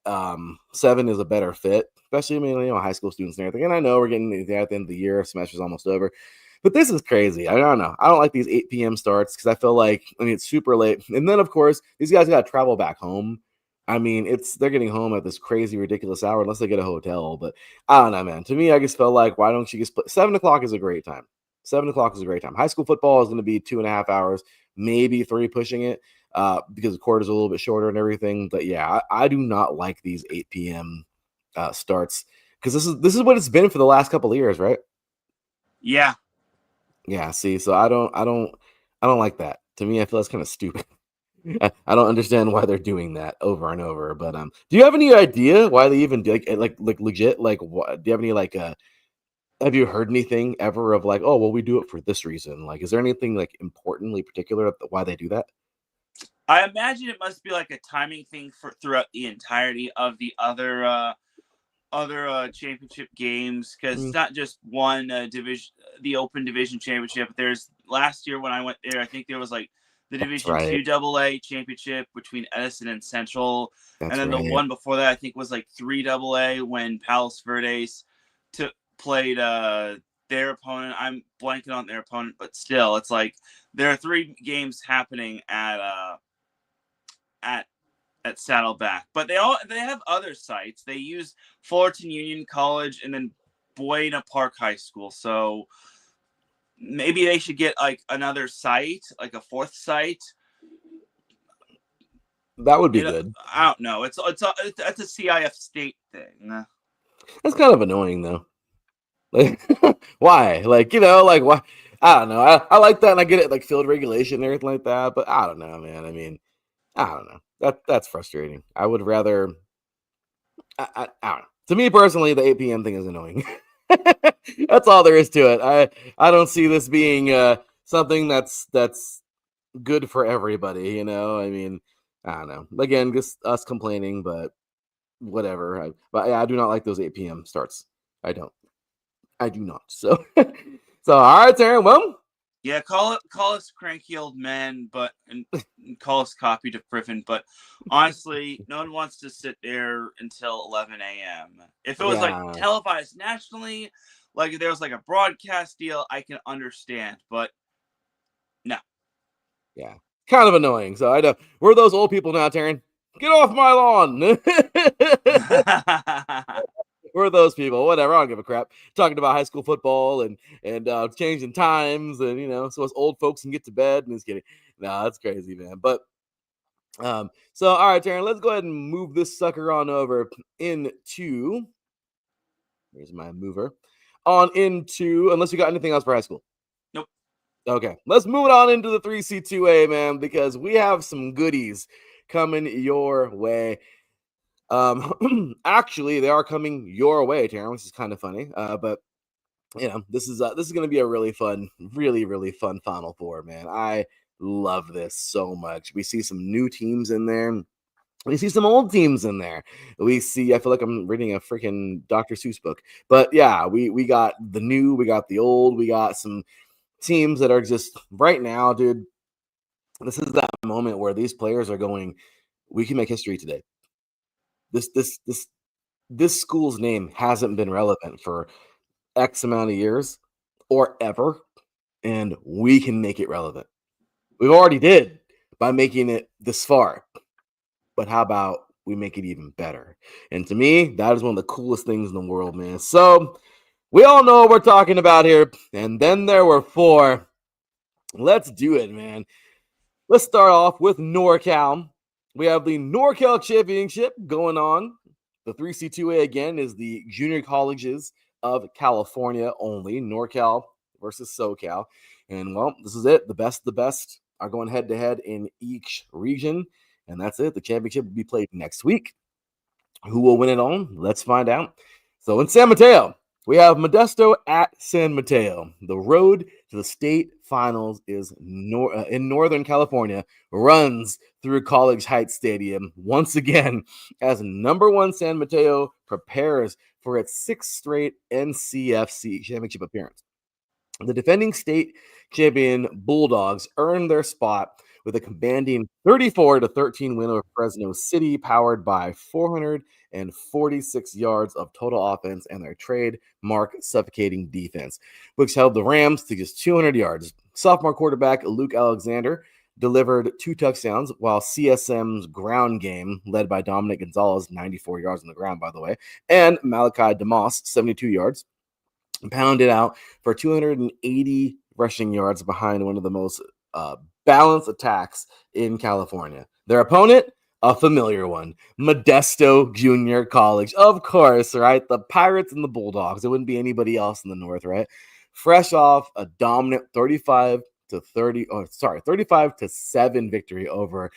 7 is a better fit, especially high school students and everything. And I know we're getting at the end of the year, semester's almost over. But this is crazy. I don't know. I don't like these 8 p.m. starts because I feel like it's super late. And then of course these guys got to travel back home. I mean, they're getting home at this crazy, ridiculous hour unless they get a hotel. But I don't know, man. To me, I just felt like why don't you just put 7 o'clock is a great time. 7 o'clock is a great time. High school football is going to be 2.5 hours, maybe 3 pushing it, because the quarter is a little bit shorter and everything. But yeah, I do not like these 8 p.m. Starts because this is what it's been for the last couple of years, right? Yeah. Yeah. See, so I don't like that. To me, I feel that's kind of stupid. I don't understand why they're doing that over and over. But do you have any idea why they even do like legit like what? Do you have any like have you heard anything ever of like, oh, well, we do it for this reason? Like, is there anything like importantly particular why they do that? I imagine it must be like a timing thing for throughout the entirety of the other championship games, because it's not just one division, the Open Division Championship. There's last year when I went there, I think there was like the Division right. 2 AA Championship between Edison and Central, That's and then right. the one before that I think was like 3 AA when Palos Verdes played their opponent. I'm blanking on their opponent, but still, it's like there are 3 games happening at Saddleback, but they have other sites. They use Fullerton Union College and then Buena Park High School. So maybe they should get like another site, like a 4th site. That would be good. I don't know. It's a CIF state thing. That's kind of annoying though. Like, why? Like, like why? I don't know. I like that, and I get it, like field regulation and everything like that. But I don't know, man. I mean, I don't know. That's frustrating. I would rather. I don't know. To me personally, the 8 p.m. thing is annoying. That's all there is to it. I don't see this being something that's good for everybody. I mean, I don't know. Again, just us complaining, but whatever. But yeah, I do not like those 8 p.m. starts. I don't. I do not. So, all right, Teran. Well, yeah, call us cranky old men, and call us copy to Priven. But honestly, no one wants to sit there until 11 a.m. If it was like televised nationally, like if there was like a broadcast deal, I can understand. But no. Yeah, kind of annoying. So I know we're those old people now, Teran. Get off my lawn. We're those people. Whatever. I don't give a crap. Talking about high school football and changing times, and so us old folks can get to bed. And just kidding. No, that's crazy, man. But so all right, Teran, let's go ahead and move this sucker on over into. Here's my mover on into. Unless you got anything else for high school. Nope. Okay, let's move it on into the 3C2A, man, because we have some goodies coming your way. Actually, they are coming your way, Teran, which is kind of funny. But this is going to be a really fun, really fun Final Four, man. I love this so much. We see some new teams in there. We see some old teams in there. I feel like I'm reading a freaking Dr. Seuss book. But yeah, we got the new, we got the old, we got some teams that are just right now, dude. This is that moment where these players are going, we can make history today. This school's name hasn't been relevant for X amount of years or ever, and we can make it relevant. We've already did by making it this far. But how about we make it even better? And to me, that is one of the coolest things in the world, man. So we all know what we're talking about here. And then there were 4. Let's do it, man. Let's start off with NorCal. We have the NorCal Championship going on. The 3C2A again is the junior colleges of California only, NorCal versus SoCal. And well, this is it. The best are going head to head in each region. And that's it. The championship will be played next week. Who will win it all? Let's find out. So in San Mateo, we have Modesto at San Mateo. The road to the state finals is in Northern California, runs through College Heights Stadium once again as number one San Mateo prepares for its sixth straight NCFC championship appearance. The defending state champion Bulldogs earned their spot with a commanding 34-13 win over Fresno City, powered by 446 yards of total offense and their trademark suffocating defense, which held the Rams to just 200 yards. Sophomore quarterback Luke Alexander delivered 2 touchdowns, while CSM's ground game, led by Dominic Gonzalez, 94 yards on the ground, by the way, and Malachi DeMoss, 72 yards, pounded out for 280 rushing yards behind one of the most balanced attacks in California. Their opponent, a familiar one, Modesto Junior College. Of course, right? The Pirates and the Bulldogs. It wouldn't be anybody else in the North, right? Fresh off a dominant 35-7 victory over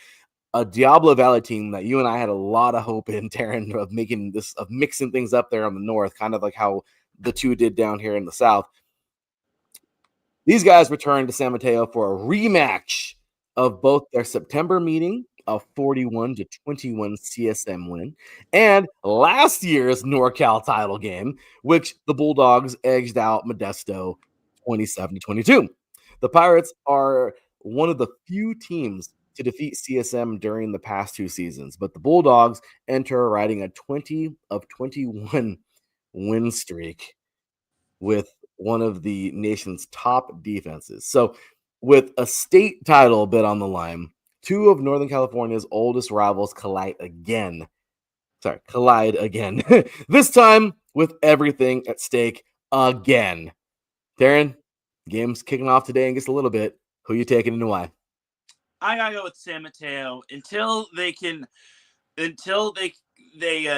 a Diablo Valley team that you and I had a lot of hope in, Teran, of mixing things up there on the North, kind of like how the two did down here in the South. These guys returned to San Mateo for a rematch of both their September meeting, a 41-21 CSM win, and last year's NorCal title game, which the Bulldogs edged out Modesto 27-22. The Pirates are one of the few teams to defeat CSM during the past 2 seasons, but the Bulldogs enter riding a 20-21 win streak with one of the nation's top defenses. So with a state title bid on the line, 2 of Northern California's oldest rivals collide again. This time with everything at stake again. Teran, game's kicking off today in just a little bit. Who you taking and why? I gotta go with San Mateo until they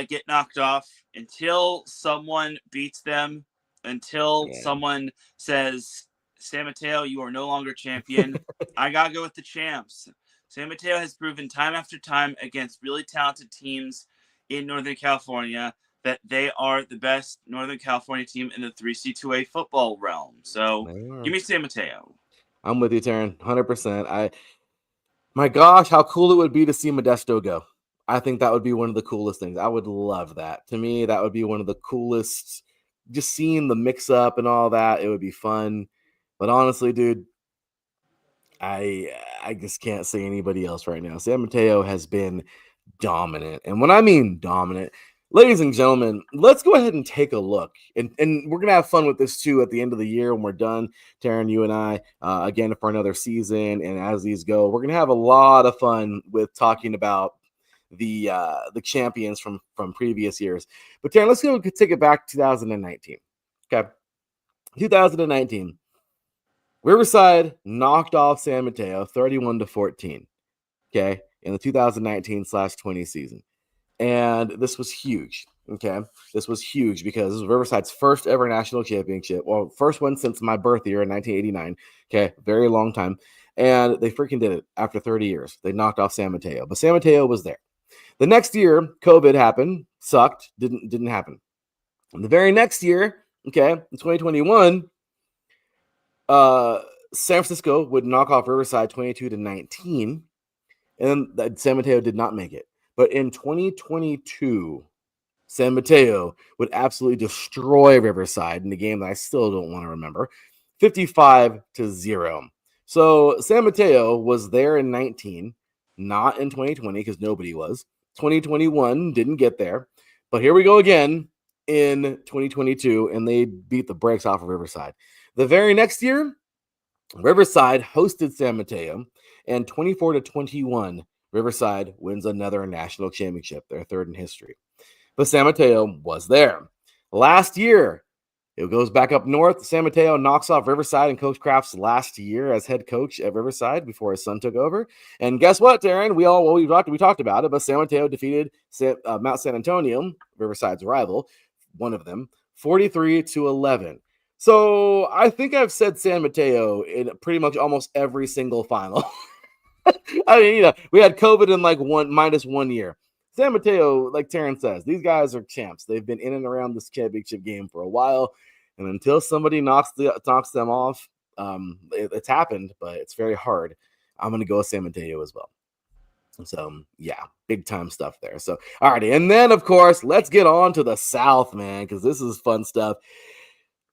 get knocked off, until someone beats them, until someone says, San Mateo, you are no longer champion. I gotta go with the champs. San Mateo has proven time after time against really talented teams in Northern California that they are the best Northern California team in the 3C2A football realm. So give me San Mateo. I'm with you, Teran, 100%. My gosh, how cool it would be to see Modesto go. I think that would be one of the coolest things. I would love that. To me, that would be one of the coolest. Just seeing the mix up and all that, it would be fun. But honestly, dude, I just can't say anybody else right now. San Mateo has been dominant. And when I mean dominant, ladies and gentlemen, let's go ahead and take a look. And we're going to have fun with this too at the end of the year when we're done, Teran, you and I, again for another season. And as these go, we're going to have a lot of fun with talking about the champions from previous years. But Teran, let's go take it back to 2019. Okay. 2019. Riverside knocked off San Mateo 31-14. Okay. In the 2019/20 season. And this was huge. Okay. This was huge because this was Riverside's first ever national championship. Well, first one since my birth year in 1989. Okay. Very long time. And they freaking did it after 30 years. They knocked off San Mateo. But San Mateo was there. The next year, COVID happened, sucked, didn't happen. And the very next year, okay, in 2021, San Francisco would knock off Riverside 22-19, and then San Mateo did not make it. But in 2022, San Mateo would absolutely destroy Riverside in a game that I still don't want to remember, 55-0. So San Mateo was there in 19, not in 2020 because nobody was. 2021 didn't get there, but here we go again in 2022, and they beat the brakes off of Riverside. The very next year, Riverside hosted San Mateo, and 24-21, Riverside wins another national championship, their third in history. But San Mateo was there. Last year, it goes back up north. San Mateo knocks off Riverside in Coach Kraft's last year as head coach at Riverside before his son took over. And guess what, Teran? We talked about it, but San Mateo defeated Mount San Antonio, Riverside's rival, one of them, 43-11. So I think I've said San Mateo in pretty much almost every single final. I mean, we had COVID in like -1 year. San Mateo, like Teran says, these guys are champs. They've been in and around this championship game for a while, and until somebody knocks them off, it's happened, but it's very hard. I'm gonna go with San Mateo as well. So yeah, big time stuff there. So alrighty, and then of course, let's get on to the South, man, because this is fun stuff.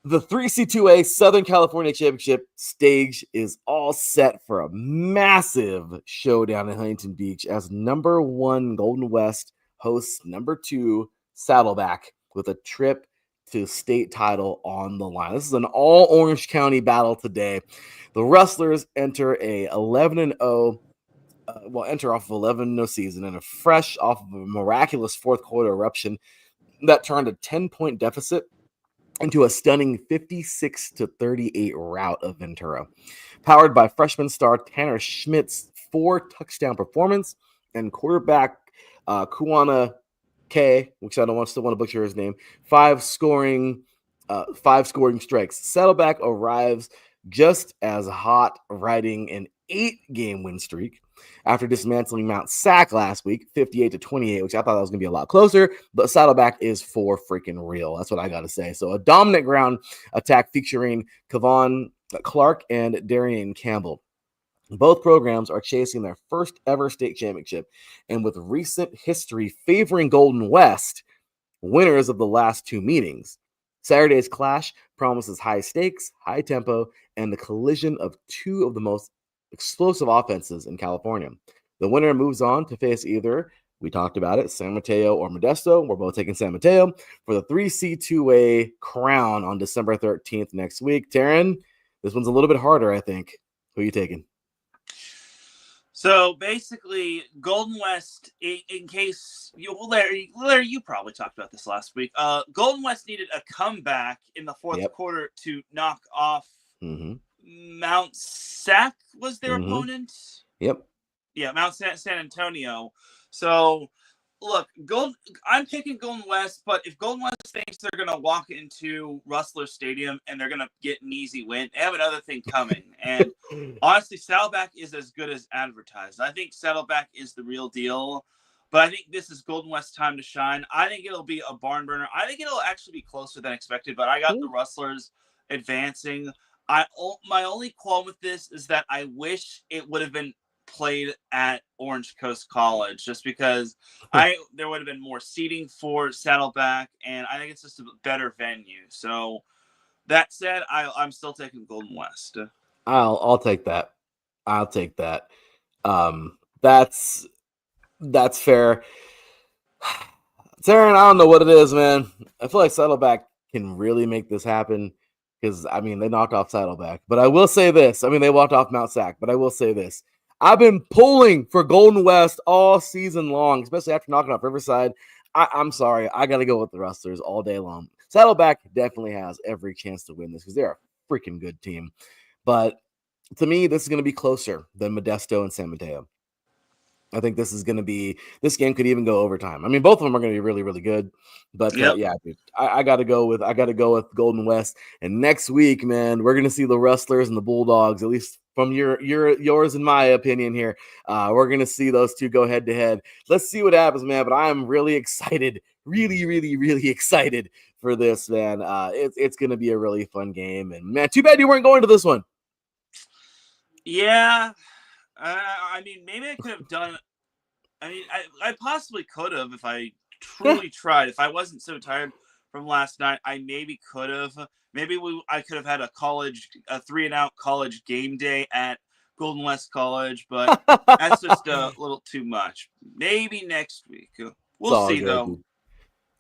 The 3C2A Southern California Championship stage is all set for a massive showdown in Huntington Beach as number 1 Golden West hosts number 2 Saddleback with a trip to state title on the line. This is an all Orange County battle today. The Rustlers enter a 11-0 enter off of 11-0 season and a fresh off of a miraculous fourth quarter eruption that turned a 10-point deficit into a stunning 56-38 rout of Ventura. Powered by freshman star Tanner Schmidt's 4-touchdown performance and quarterback Kuana K, which I still want to butcher his name, 5 scoring strikes. Saddleback arrives just as hot, riding an 8-game win streak after dismantling Mount Sac last week, 58-28, which I thought that was going to be a lot closer, but Saddleback is for freaking real. That's what I got to say. So a dominant ground attack featuring Kevon Clark and Darian Campbell. Both programs are chasing their first ever state championship, and with recent history favoring Golden West, winners of the last 2 meetings. Saturday's clash promises high stakes, high tempo, and the collision of 2 of the most explosive offenses in California. The winner moves on to face either, we talked about it, San Mateo or Modesto. We're both taking San Mateo for the 3C2A crown on December 13th next week. Teran, this one's a little bit harder, I think. Who are you taking? So basically, Golden West, in case Larry, you probably talked about this last week. Golden West needed a comeback in the fourth quarter to knock off Mount Sac was their opponent. Yep. Yeah, Mount San Antonio. So, look, I'm picking Golden West, but if Golden West thinks they're going to walk into Rustler Stadium and they're going to get an easy win, they have another thing coming. And honestly, Saddleback is as good as advertised. I think Saddleback is the real deal, but I think this is Golden West's time to shine. I think it'll be a barn burner. I think it'll actually be closer than expected, but I got the Rustlers advancing. My only qualm with this is that I wish it would have been played at Orange Coast College, just because there would have been more seating for Saddleback, and I think it's just a better venue. So that said, I'm still taking Golden West. I'll take that. I'll take that. That's fair. Teran, I don't know what it is, man. I feel like Saddleback can really make this happen. Because, I mean, they knocked off Saddleback. But I will say this. I mean, they walked off Mount Sac. But I will say this. I've been pulling for Golden West all season long, especially after knocking off Riverside. I'm sorry. I got to go with the Rustlers all day long. Saddleback definitely has every chance to win this because they're a freaking good team. But to me, this is going to be closer than Modesto and San Mateo. I think this game could even go overtime. I mean, both of them are going to be really, really good. But yeah, dude, I got to go with Golden West. And next week, man, we're going to see the Rustlers and the Bulldogs, at least from yours and my opinion here. We're going to see those two go head to head. Let's see what happens, man. But I am really excited, really, really, really excited for this, man. It's going to be a really fun game. And man, too bad you weren't going to this one. Yeah. I mean, maybe I could have done. I mean, I possibly could have if I truly tried. If I wasn't so tired from last night, I maybe could have. Maybe I could have had a 3-and-out college game day at Golden West College, but that's just a little too much. Maybe next week. We'll see, though. Dude.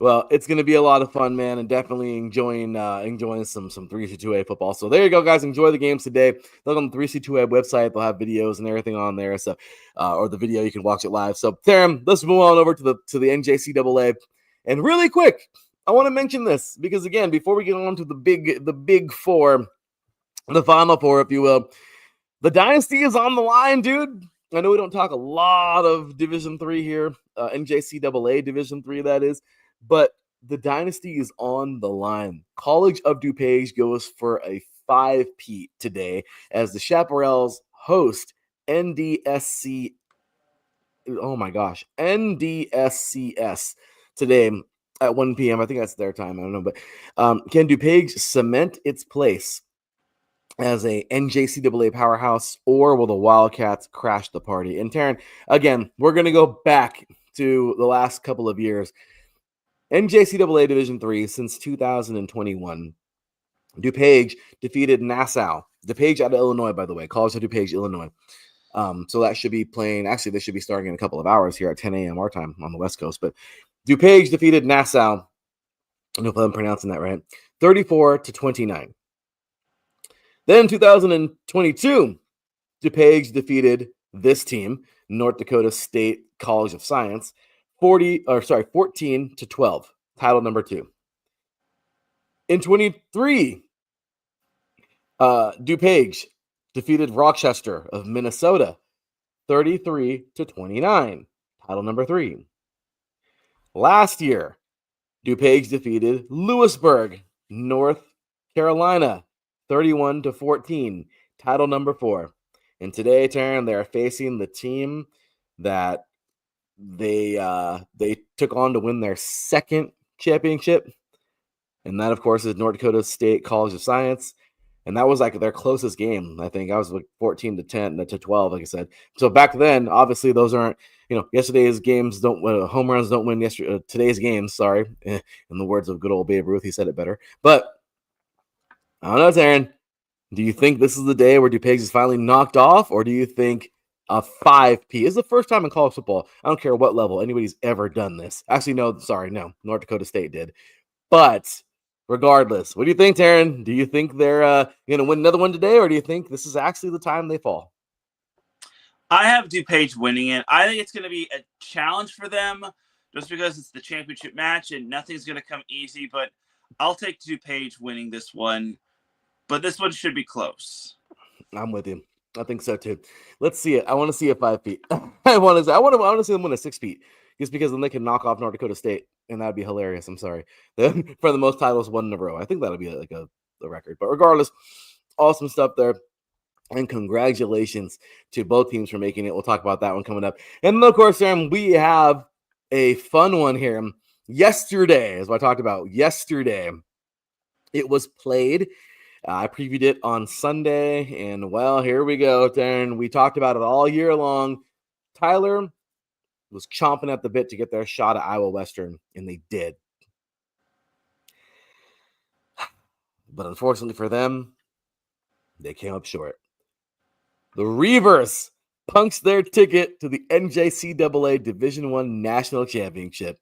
Well, it's going to be a lot of fun, man, and definitely enjoying some 3C2A football. So there you go, guys. Enjoy the games today. Look on the 3C2A website. They'll have videos and everything on there. So, or the video, you can watch it live. So, Teran, let's move on over to the NJCAA. And really quick, I want to mention this because, again, before we get on to the big four, the final four, if you will, the dynasty is on the line, dude. I know we don't talk a lot of Division III here, NJCAA Division III, that is. But the dynasty is on the line. College of DuPage goes for a 5-peat today as the Chaparrals host NDSC. Oh my gosh, NDSCS today at 1 p.m. I think that's their time. I don't know, but can DuPage cement its place as a NJCAA powerhouse, or will the Wildcats crash the party? And Teran, again, we're going to go back to the last couple of years. NJCAA Division III since 2021. DuPage defeated Nassau. DuPage out of Illinois, by the way. College of DuPage, Illinois. So that should be playing. Actually, they should be starting in a couple of hours here at 10 a.m. our time on the West Coast. But DuPage defeated Nassau. I hope I'm pronouncing that right. 34-29. Then in 2022, DuPage defeated this team, North Dakota State College of Science, 14-12, title number 2. In 23, DuPage defeated Rochester of Minnesota, 33-29, title number 3. Last year, DuPage defeated Lewisburg, North Carolina, 31-14, title number 4. And today, Teran, they're facing the team that they took on to win their second championship. And that, of course, is North Dakota State College of Science. And that was like their closest game. I think I was like 14-10-12, like I said. So back then, obviously, those aren't, yesterday's games don't win. Home runs don't win today's games. Sorry. In the words of good old Babe Ruth, he said it better. But I don't know, Teran. Do you think this is the day where DuPage is finally knocked off, or do you think a 5-P is the first time in college football? I don't care what level anybody's ever done this. Actually, no. North Dakota State did. But regardless, what do you think, Teran? Do you think they're going to win another one today, or do you think this is actually the time they fall? I have DuPage winning it. I think it's going to be a challenge for them just because it's the championship match and nothing's going to come easy. But I'll take DuPage winning this one. But this one should be close. I'm with you. I think so too. Let's see it. I want to see a 5-P. I want to see them win a 6-P, just because then they can knock off North Dakota State, and that'd be hilarious. I'm sorry. For the most titles won in a row, I think that'll be like a record. But regardless, awesome stuff there. And congratulations to both teams for making it. We'll talk about that one coming up. And then, of course, we have a fun one here. Yesterday, as I talked about, yesterday, it was played. I previewed it on Sunday, and well, here we go, Teran. We talked about it all year long. Tyler was chomping at the bit to get their shot at Iowa Western, and they did. But unfortunately for them, they came up short. The Reavers punched their ticket to the NJCAA Division I National Championship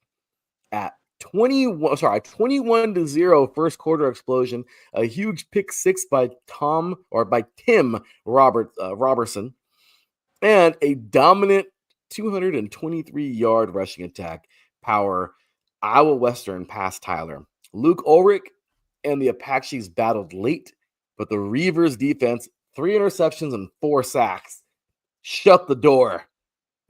at 21-0 first quarter explosion, a huge pick six by Tim Robertson, and a dominant 223-yard rushing attack power. Iowa Western passed Tyler. Luke Ulrich and the Apaches battled late, but the Reavers defense, 3 interceptions and 4 sacks, shut the door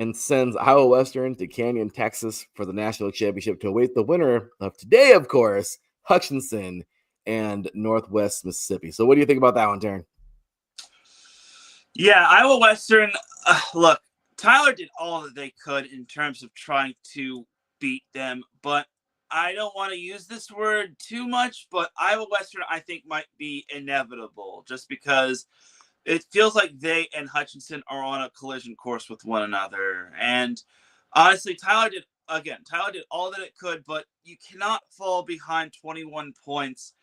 and sends Iowa Western to Canyon, Texas for the national championship to await the winner of today, of course, Hutchinson and Northwest Mississippi. So what do you think about that one, Teran? Yeah, Iowa Western, look, Tyler did all that they could in terms of trying to beat them, but I don't want to use this word too much, but Iowa Western, I think, might be inevitable just because it feels like they and Hutchinson are on a collision course with one another. And honestly, Tyler did all that it could, but you cannot fall behind 21 points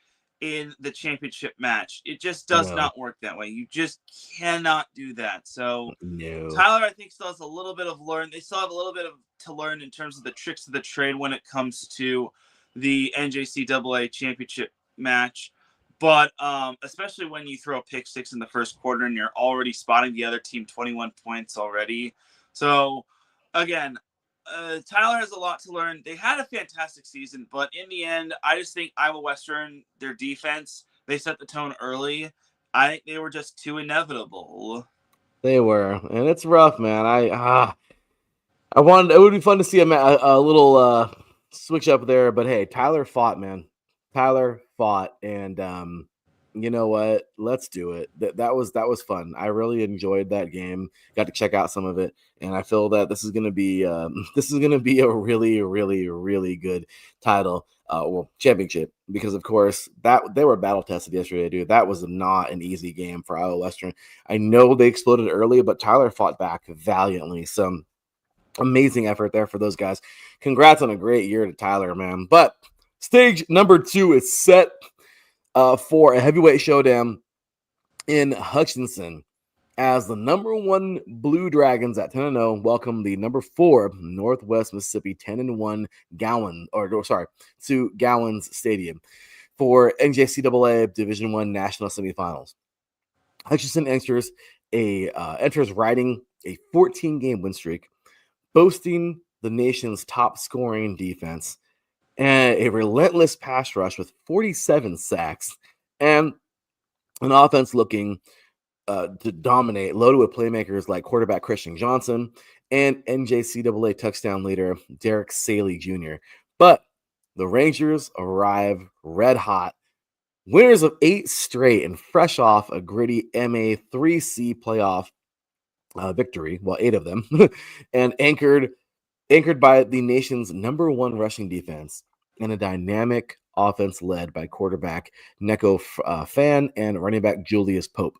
in the championship match. It just does not work that way. You just cannot do that. So Tyler, I think, still has a little bit of learn. They still have a little bit to learn in terms of the tricks of the trade when it comes to the NJCAA championship match. But especially when you throw a pick six in the first quarter and you're already spotting the other team 21 points already. So, again, Tyler has a lot to learn. They had a fantastic season, but in the end, I just think Iowa Western, their defense, they set the tone early. I think they were just too inevitable. They were, and it's rough, man. It would be fun to see a little switch up there, but hey, Tyler fought, man. Tyler fought, and you know what? Let's do it. That was fun. I really enjoyed that game. Got to check out some of it, and I feel that this is gonna be this is gonna be a really, really, really good title. Championship, because of course that they were battle tested yesterday, dude. That was not an easy game for Iowa Western. I know they exploded early, but Tyler fought back valiantly. So amazing effort there for those guys. Congrats on a great year to Tyler, man. But stage number 2 is set for a heavyweight showdown in Hutchinson, as the number 1 Blue Dragons at 10-0 welcome the number 4 Northwest Mississippi 10-1 to Gowans Stadium for NJCAA Division I National Semifinals. Hutchinson enters riding a 14-game win streak, boasting the nation's top scoring defense and a relentless pass rush with 47 sacks and an offense looking to dominate, loaded with playmakers like quarterback Christian Johnson and NJCAA touchdown leader Derek Saley Jr. But the Rangers arrive red hot, winners of 8 straight and fresh off a gritty MA 3C playoff victory, well, 8 of them, and anchored by the nation's number 1 rushing defense and a dynamic offense led by quarterback Neko Fan and running back Julius Pope.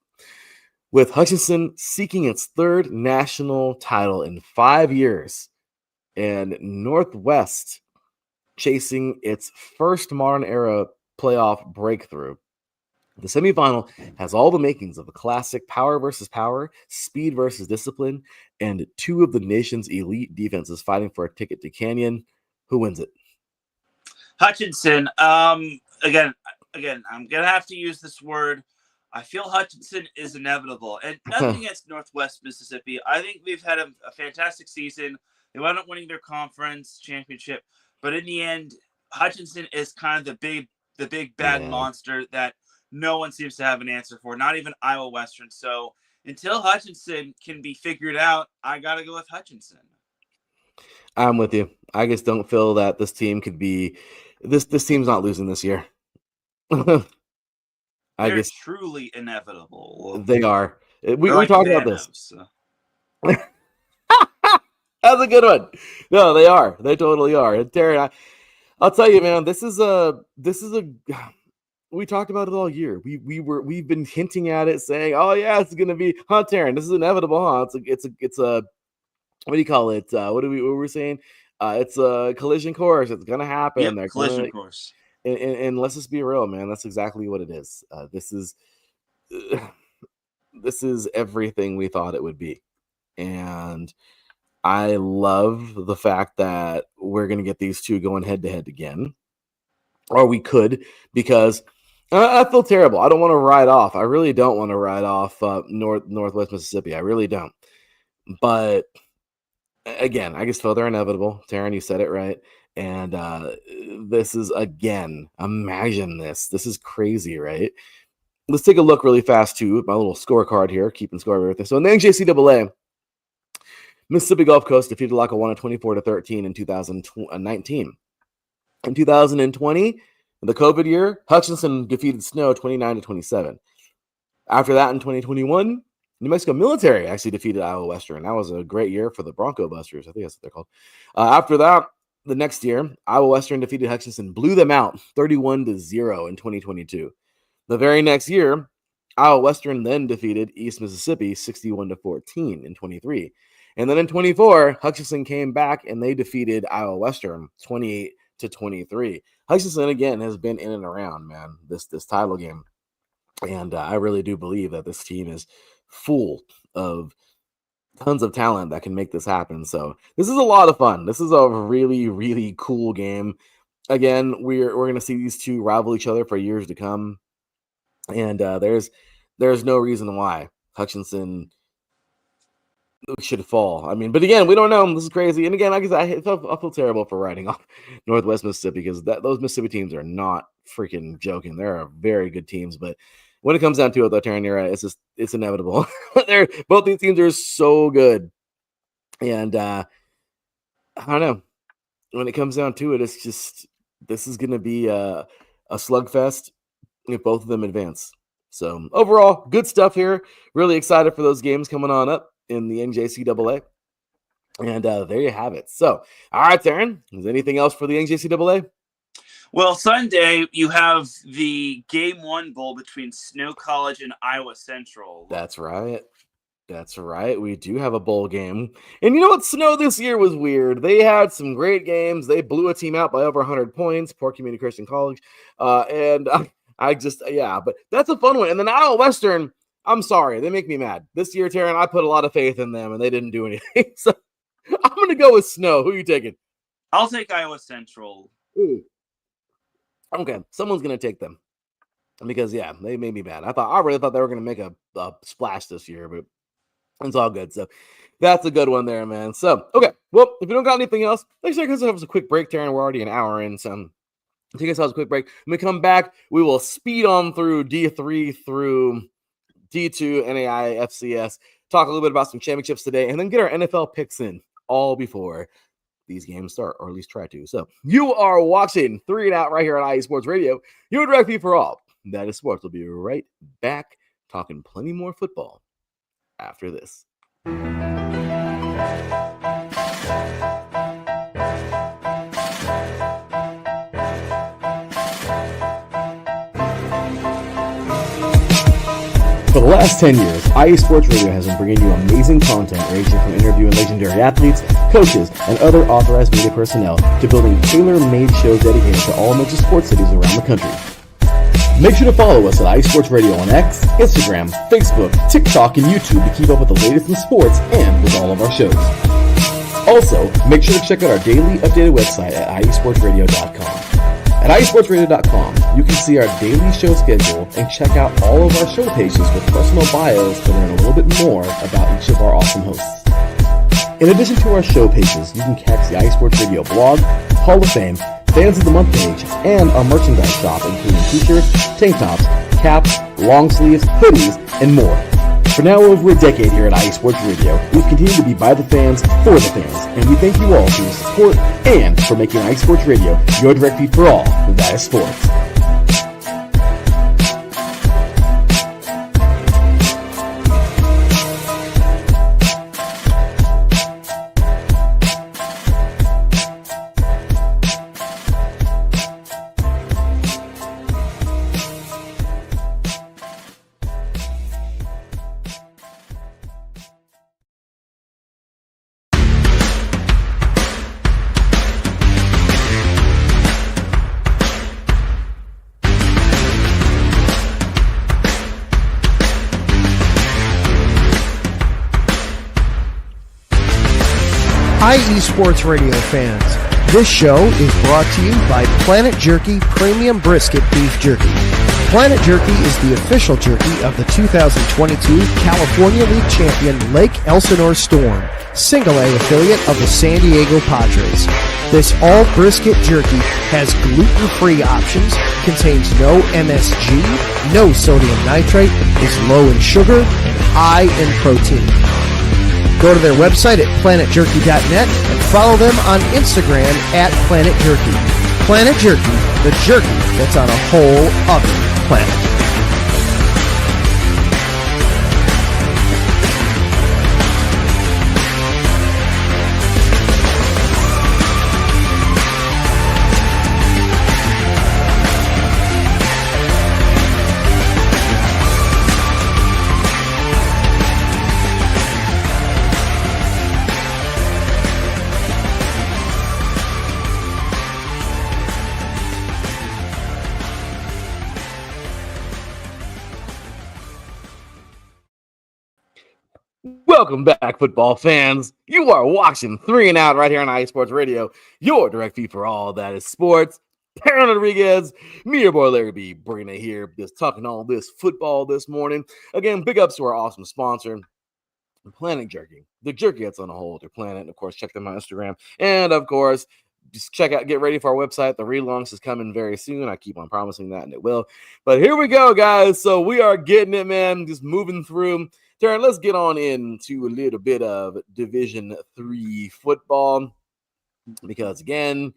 With Hutchinson seeking its 3rd national title in 5 years and Northwest chasing its first modern era playoff breakthrough, the semifinal has all the makings of a classic power versus power, speed versus discipline, and 2 of the nation's elite defenses fighting for a ticket to Canyon. Who wins it? Hutchinson. Again, I'm gonna have to use this word. I feel Hutchinson is inevitable, and nothing against Northwest Mississippi. I think they've had a fantastic season. They wound up winning their conference championship, but in the end, Hutchinson is kind of the big bad monster that no one seems to have an answer for, not even Iowa Western. So until Hutchinson can be figured out, I got to go with Hutchinson. I'm with you. I just don't feel that this team could be this team's not losing this year. They're truly inevitable. They are. We like talked Thanos. about this. That's a good one. No, they are. They totally are. And Teran, I'll tell you, man, this is a we talked about it all year. We've been hinting at it, saying, "Oh yeah, it's gonna be Teran. This is inevitable, huh? It's a what do you call it? What were we saying? It's a collision course. It's gonna happen. Yep, collision course. And let's just be real, man. That's exactly what it is. This is everything we thought it would be, and I love the fact that we're gonna get these two going head to head again, or we could, because I feel terrible. I don't want to ride off. I really don't want to ride off Northwest Mississippi. I really don't. But again, I just feel they're inevitable. Teran, you said it right. And this is, again, imagine this. This is crazy, right? Let's take a look really fast, too, at my little scorecard here, keeping score of everything. So in the NJCAA, Mississippi Gulf Coast defeated Lackawanna 24-13 in 2019. In 2020, the COVID year, Hutchinson defeated Snow 29-27. After that, in 2021, New Mexico Military actually defeated Iowa Western. That was a great year for the Bronco Busters. I think that's what they're called. After that, the next year, Iowa Western defeated Hutchinson, blew them out 31-0 in 2022. The very next year, Iowa Western then defeated East Mississippi 61-14 in 23. And then in 24, Hutchinson came back and they defeated Iowa Western 28-23. Hutchinson, again, has been in and around, man, this title game. And I really do believe that this team is full of tons of talent that can make this happen. So this is a lot of fun. This is a really, really cool game. Again, we're going to see these two rival each other for years to come. And there's no reason why Hutchinson should fall. I mean, but again, we don't know. This is crazy. And again, I feel terrible for writing off Northwest Mississippi, because those Mississippi teams are not freaking joking. They're very good teams. But when it comes down to it, though, Teran, you're right. It's inevitable. Both these teams are so good. And I don't know. when it comes down to it, it's just this is going to be a slugfest if both of them advance. So overall, good stuff here. Really excited for those games coming on up in the NJCAA. And there you have it. So, all right, Teran, is anything else for the NJCAA? Well, Sunday, you have the Game 1 Bowl between Snow College and Iowa Central. That's right. That's right. We do have a bowl game. And you know what? Snow this year was weird. They had some great games. They blew a team out by over 100 points, Poor Community Christian College. And but that's a fun one. And then Iowa Western, I'm sorry. They make me mad. This year, Teran, I put a lot of faith in them, and they didn't do anything. So I'm going to go with Snow. Who are you taking? I'll take Iowa Central. Ooh. Okay, someone's going to take them. Because, yeah, they made me mad. I really thought they were going to make a splash this year, but it's all good. So that's a good one there, man. So, okay. Well, if you don't got anything else, let's take us a quick break, Teran. We're already an hour in, so take us a quick break. When we come back, we will speed on through D3 through D2, NAI, FCS, talk a little bit about some championships today, and then get our NFL picks in all before these games start, or at least try to. So you are watching 3 and Out right here on IE Sports Radio, your direct feed for all that is sports. We'll be right back talking plenty more football after this. For the last 10 years, IE Sports Radio has been bringing you amazing content ranging from interviewing legendary athletes, coaches, and other authorized media personnel to building tailor-made shows dedicated to all major sports cities around the country. Make sure to follow us at IE Sports Radio on X, Instagram, Facebook, TikTok, and YouTube to keep up with the latest in sports and with all of our shows. Also, make sure to check out our daily updated website at iesportsradio.com. At iesportsradio.com, you can see our daily show schedule and check out all of our show pages with personal bios to learn a little bit more about each of our awesome hosts. In addition to our show pages, you can catch the IE Sports Radio blog, Hall of Fame, Fans of the Month page, and our merchandise shop, including t-shirts, tank tops, caps, long sleeves, hoodies, and more. For now over a decade here at IE Sports Radio, we've continued to be by the fans, for the fans, and we thank you all for your support and for making IE Sports Radio your direct feed for all that is sports. IE Sports Radio fans, this show is brought to you by Planet Jerky Premium Brisket Beef Jerky. Planet Jerky is the official jerky of the 2022 California League champion Lake Elsinore Storm, single A affiliate of the San Diego Padres. This all brisket jerky has gluten-free options, contains no MSG, no sodium nitrate, is low in sugar, and high in protein. Go to their website at planetjerky.net and follow them on Instagram at Planet Jerky. Planet Jerky, the jerky that's on a whole other planet. Welcome back, football fans. You are watching 3 and Out right here on IE Sports Radio, your direct feed for all that is sports. Teran Rodriguez, me, your boy Larry B, bringing it here, just talking all this football this morning. Again, big ups to our awesome sponsor, Planet Jerky. The jerky that's on a whole other planet. And of course, check them on Instagram. And of course, just get ready for our website. The relaunch is coming very soon. I keep on promising that, and it will. But here we go, guys. So we are getting it, man. Just moving through. Teran, let's get on into a little bit of Division III football. because again,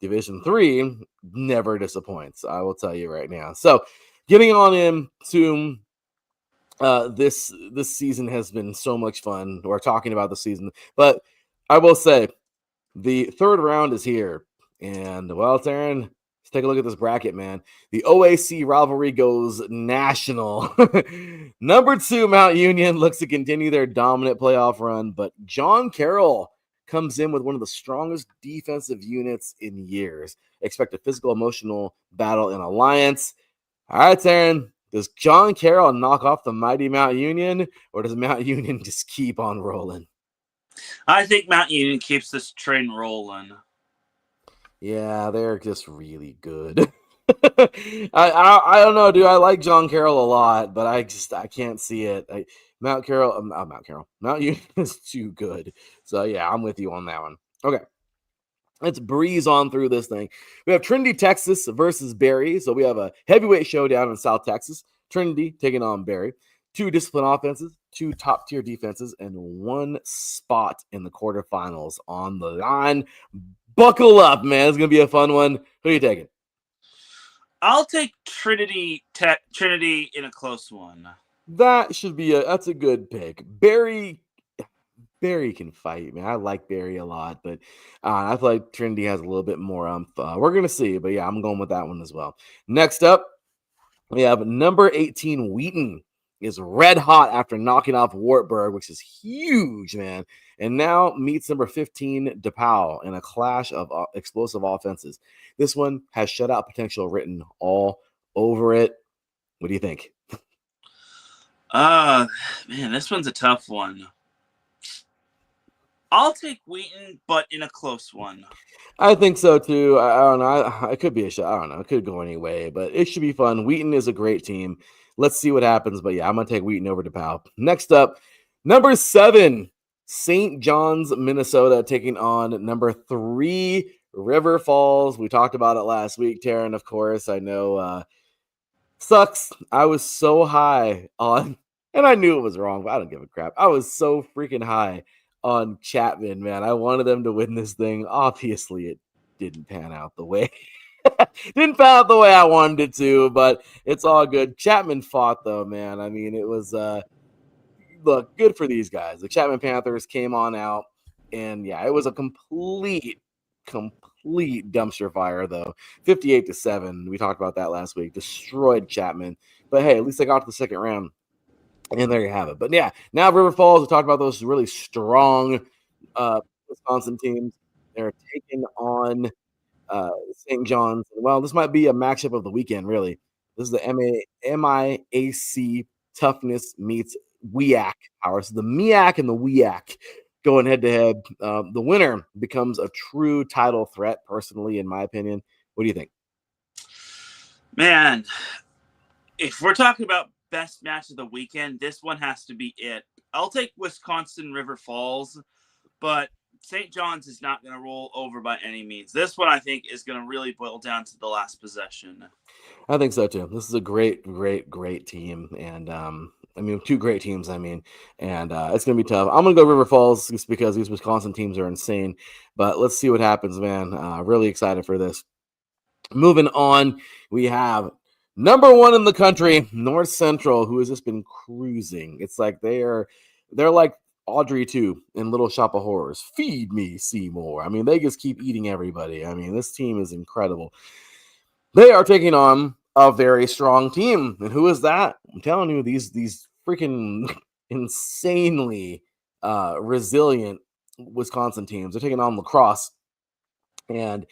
Division 3 never disappoints. I will tell you right now. So, getting on into this season has been so much fun. We're talking about the season, but I will say the third round is here, and well, Teran, let's take a look at this bracket, man. The OAC rivalry goes national. Number 2, Mount Union looks to continue their dominant playoff run, but John Carroll comes in with one of the strongest defensive units in years. Expect a physical, emotional battle in Alliance. All right, Teran, does John Carroll knock off the mighty Mount Union, or does Mount Union just keep on rolling? I think Mount Union keeps this train rolling. Yeah, they're just really good. I don't know, dude. I like John Carroll a lot, but I can't see it. Mount Union is too good. So yeah, I'm with you on that one. Okay. Let's breeze on through this thing. We have Trinity, Texas versus Barry. So we have a heavyweight showdown in South Texas. Trinity taking on Barry. 2 discipline offenses, 2 top-tier defenses, and 1 spot in the quarterfinals on the line. Buckle up, man. It's going to be a fun one. Who are you taking? I'll take Trinity in a close one. That's a good pick. Barry can fight, man. I like Barry a lot, but I feel like Trinity has a little bit more we're gonna see, but yeah, I'm going with that one as well. Next up, we have number 18 Wheaton is red hot after knocking off Wartburg, which is huge, man, and now meets number 15 DePaul in a clash of explosive offenses. This one has shutout potential written all over it. What do you think? Man, this one's a tough one. I'll take Wheaton, but in a close one. I think so too. I don't know. It could be a shot. I don't know. It could go any way, but it should be fun. Wheaton is a great team. Let's see what happens. But yeah, I'm gonna take Wheaton over DePaul. Next up, number 7, St. John's, Minnesota, taking on number 3, River Falls. We talked about it last week, Teran. Of course, I know. Sucks. I was so high on, and I knew it was wrong, but I don't give a crap. I was so freaking high on Chapman, man. I wanted them to win this thing. Obviously, it didn't pan out the way I wanted it to, but it's all good. Chapman fought though, man. I mean, it was look good for these guys. The Chapman Panthers came on out, and yeah, it was a complete dumpster fire though. 58-7. We talked about that last week. Destroyed Chapman, but hey, at least they got to the second round. And there you have it. But yeah, now River Falls, we talked about those really strong Wisconsin teams. They're taking on St. John's. Well, this might be a matchup of the weekend, really. This is the MIAC toughness meets WEAC power. So the MEAC and the WEAC going head to head. The winner becomes a true title threat, personally, in my opinion. What do you think? Man, if we're talking about best match of the weekend, this one has to be it. I'll take Wisconsin River Falls, but St. John's is not going to roll over by any means. This one, I think, is going to really boil down to the last possession. I think so too. This is a great team, and I mean, 2 great teams. I mean, and it's going to be tough. I'm going to go River Falls just because these Wisconsin teams are insane. But let's see what happens, man. Really excited for this. Moving on, we have number 1 in the country, North Central, who has just been cruising. It's like they're like Audrey 2 in Little Shop of Horrors. Feed me, Seymour. I mean, they just keep eating everybody. I mean, this team is incredible. They are taking on a very strong team. And who is that? I'm telling you, these freaking insanely resilient Wisconsin teams. They're taking on Lacrosse. And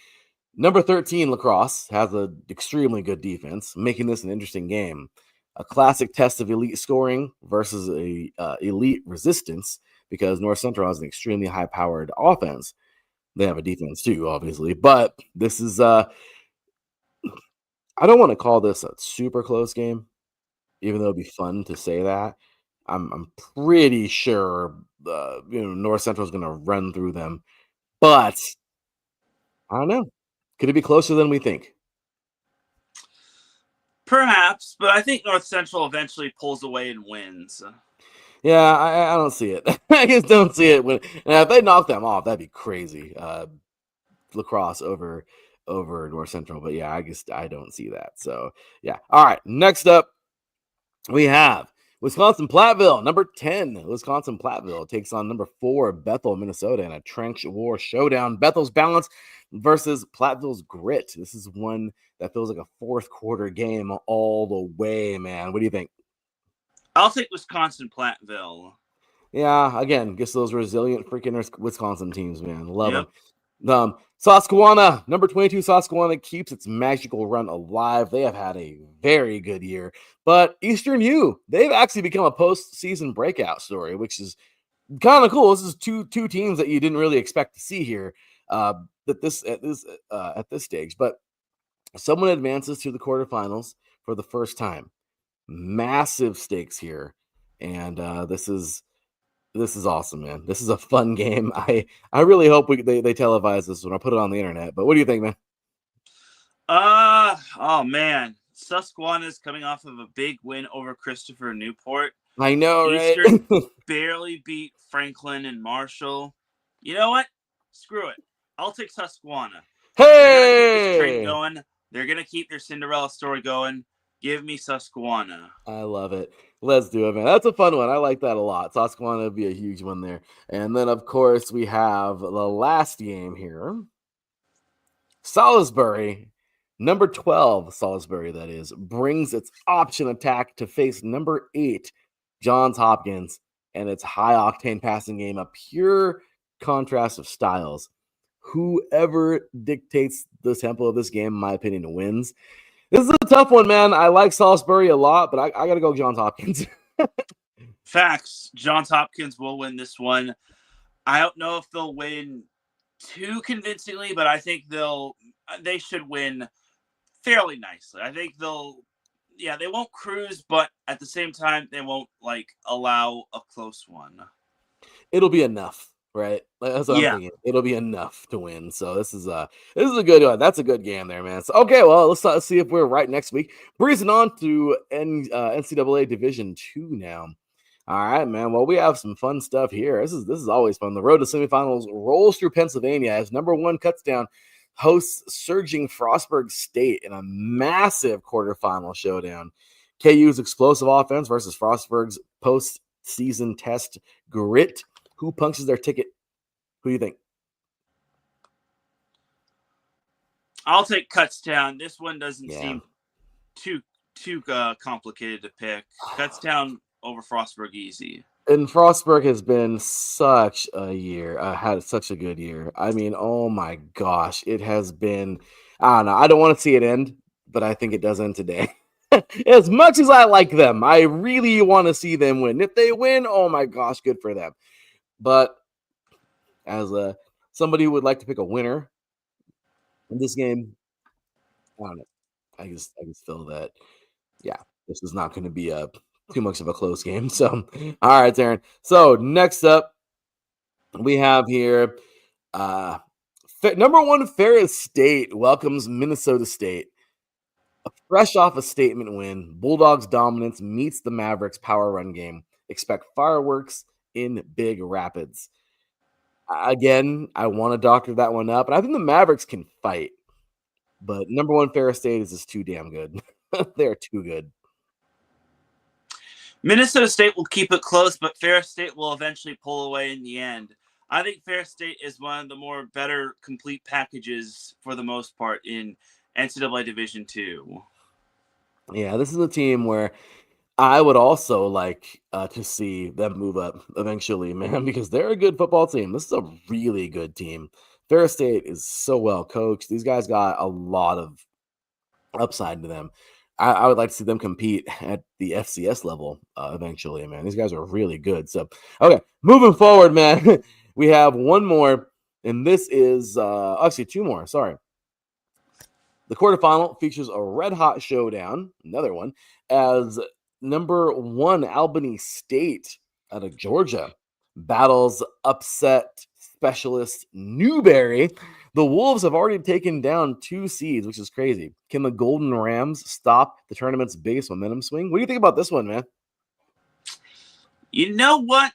number 13, Lacrosse, has an extremely good defense, making this an interesting game. A classic test of elite scoring versus a elite resistance, because North Central has an extremely high-powered offense. They have a defense too, obviously. But this is I don't want to call this a super close game, even though it'd be fun to say that. I'm pretty sure North Central is going to run through them, but I don't know. Could it be closer than we think? Perhaps, but I think North Central eventually pulls away and wins. Yeah, I don't see it. I just don't see it. Now, if they knock them off, that'd be crazy. Lacrosse over North Central, but yeah, I don't see that. So yeah. All right. Next up, we have Wisconsin Platteville, number 10. Wisconsin Platteville takes on number 4 Bethel, Minnesota, in a trench war showdown. Bethel's balance versus Platteville's grit. This is one that feels like a fourth quarter game all the way, man. What do you think? I'll take Wisconsin Platteville. Yeah, again, just those resilient freaking Wisconsin teams, man. Love Yep. them. Susquehanna, number 22, Susquehanna keeps its magical run alive. They have had a very good year. But Eastern U, they've actually become a postseason breakout story, which is kind of cool. This is two teams that you didn't really expect to see here at this stage. But someone advances to the quarterfinals for the first time. Massive stakes here, and this is awesome, man. This is a fun game. I really hope they televise this when I put it on the internet. But what do you think, man? Oh man, Susquehanna is coming off of a big win over Christopher Newport. I know, Eastern right? barely beat Franklin and Marshall. You know what? Screw it. I'll take Susquehanna. They're gonna keep this train Hey, going. They're gonna keep their Cinderella story going. Give me Susquehanna. I love it. Let's do it, man. That's a fun one. I like that a lot. Susquehanna would be a huge one there. And then, of course, we have the last game here. Salisbury, number 12, Salisbury, that is, brings its option attack to face number 8, Johns Hopkins, and its high-octane passing game, a pure contrast of styles. Whoever dictates the tempo of this game, in my opinion, wins. This is a tough one, man. I like Salisbury a lot, but I got to go Johns Hopkins. Facts. Johns Hopkins will win this one. I don't know if they'll win too convincingly, but I think they should win fairly nicely. I think they won't cruise, but at the same time, they won't allow a close one. It'll be enough, right? That's what I'm thinking. It'll be enough to win. So this is a good one. That's a good game there, man. So okay, well, let's see if we're right next week. Breezing on to NCAA Division II now. All right, man. Well, we have some fun stuff here. This is always fun. The road to semifinals rolls through Pennsylvania as number 1 cuts down hosts surging Frostburg State in a massive quarterfinal showdown. KU's explosive offense versus Frostburg's postseason test grit. Who punches their ticket? Who do you think? I'll take Kutztown. This one doesn't seem too complicated to pick. Kutztown over Frostburg easy. And Frostburg has been such a year, had such a good year. I mean, oh my gosh, it has been, I don't know. I don't want to see it end, but I think it does end today. As much as I like them, I really want to see them win. If they win, oh my gosh, good for them. But as somebody who would like to pick a winner in this game, I don't know. I just feel that, yeah, this is not going to be too much of a close game. So, all right, Teran. So next up, we have here number 1 Ferris State welcomes Minnesota State. Fresh off a statement win, Bulldogs dominance meets the Mavericks power run game. Expect fireworks in Big Rapids. Again, I want to doctor that one up, and I think the Mavericks can fight. But number 1 Ferris State is just too damn good. They're too good. Minnesota State will keep it close, but Ferris State will eventually pull away in the end. I think Ferris State is one of the more better complete packages for the most part in NCAA Division II. Yeah, this is a team where I would also like to see them move up eventually, man, because they're a good football team. This is a really good team. Ferris State is so well coached. These guys got a lot of upside to them. I would like to see them compete at the FCS level eventually, man. These guys are really good. So, okay, moving forward, man, we have one more, and this is actually 2 more. Sorry. The quarterfinal features a red-hot showdown, another one, as number 1 Albany State out of Georgia battles upset specialist Newberry. The Wolves have already taken down 2 seeds, which is crazy. Can the Golden Rams stop the tournament's biggest momentum swing? What do you think about this one, man? You know what?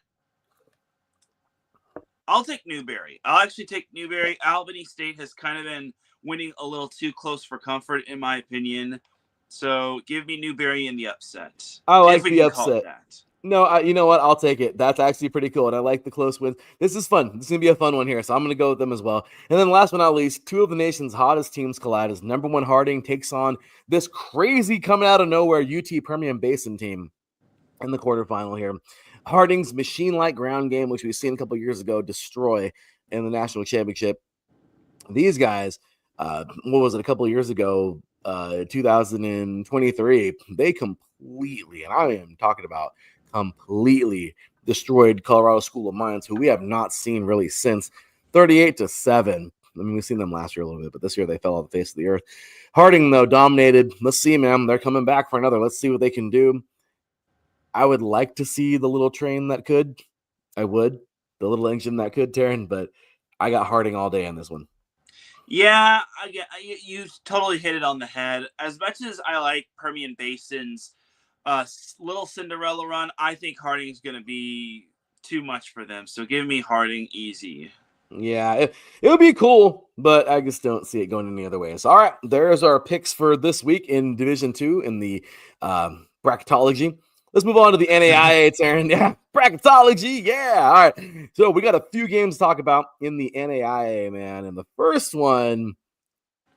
I'll take Newberry. I'll actually take Newberry. Albany State has kind of been winning a little too close for comfort, in my opinion. So give me Newberry in the upset. I like if we the can upset. call it that. No, you know what? I'll take it. That's actually pretty cool, and I like the close wins. This is fun. This is going to be a fun one here, so I'm going to go with them as well. And then last but not least, two of the nation's hottest teams collide as number one Harding takes on this crazy coming out of nowhere UT Permian Basin team in the quarterfinal here. Harding's machine-like ground game, which we've seen a couple years ago, destroy in the national championship. These guys, what was it, a couple years ago, 2023, they completely, and I am talking about completely destroyed Colorado School of Mines, who we have not seen really since 38-7. I mean, we've seen them last year a little bit, but this year they fell off the face of the earth. Harding, though, dominated. Let's see, man. They're coming back for another. Let's see what they can do. I would like to see the little train that could. I would. The little engine that could, Teran, but I got Harding all day on this one. Yeah, you totally hit it on the head. As much as I like Permian Basin's little Cinderella run, I think Harding's going to be too much for them. So give me Harding easy. Yeah, it would be cool, but I just don't see it going any other way. So, all right, there's our picks for this week in Division 2 in the bracketology. Let's move on to the NAIA, Teran. Yeah, bracketology. Yeah. All right. So we got a few games to talk about in the NAIA, man. And the first one,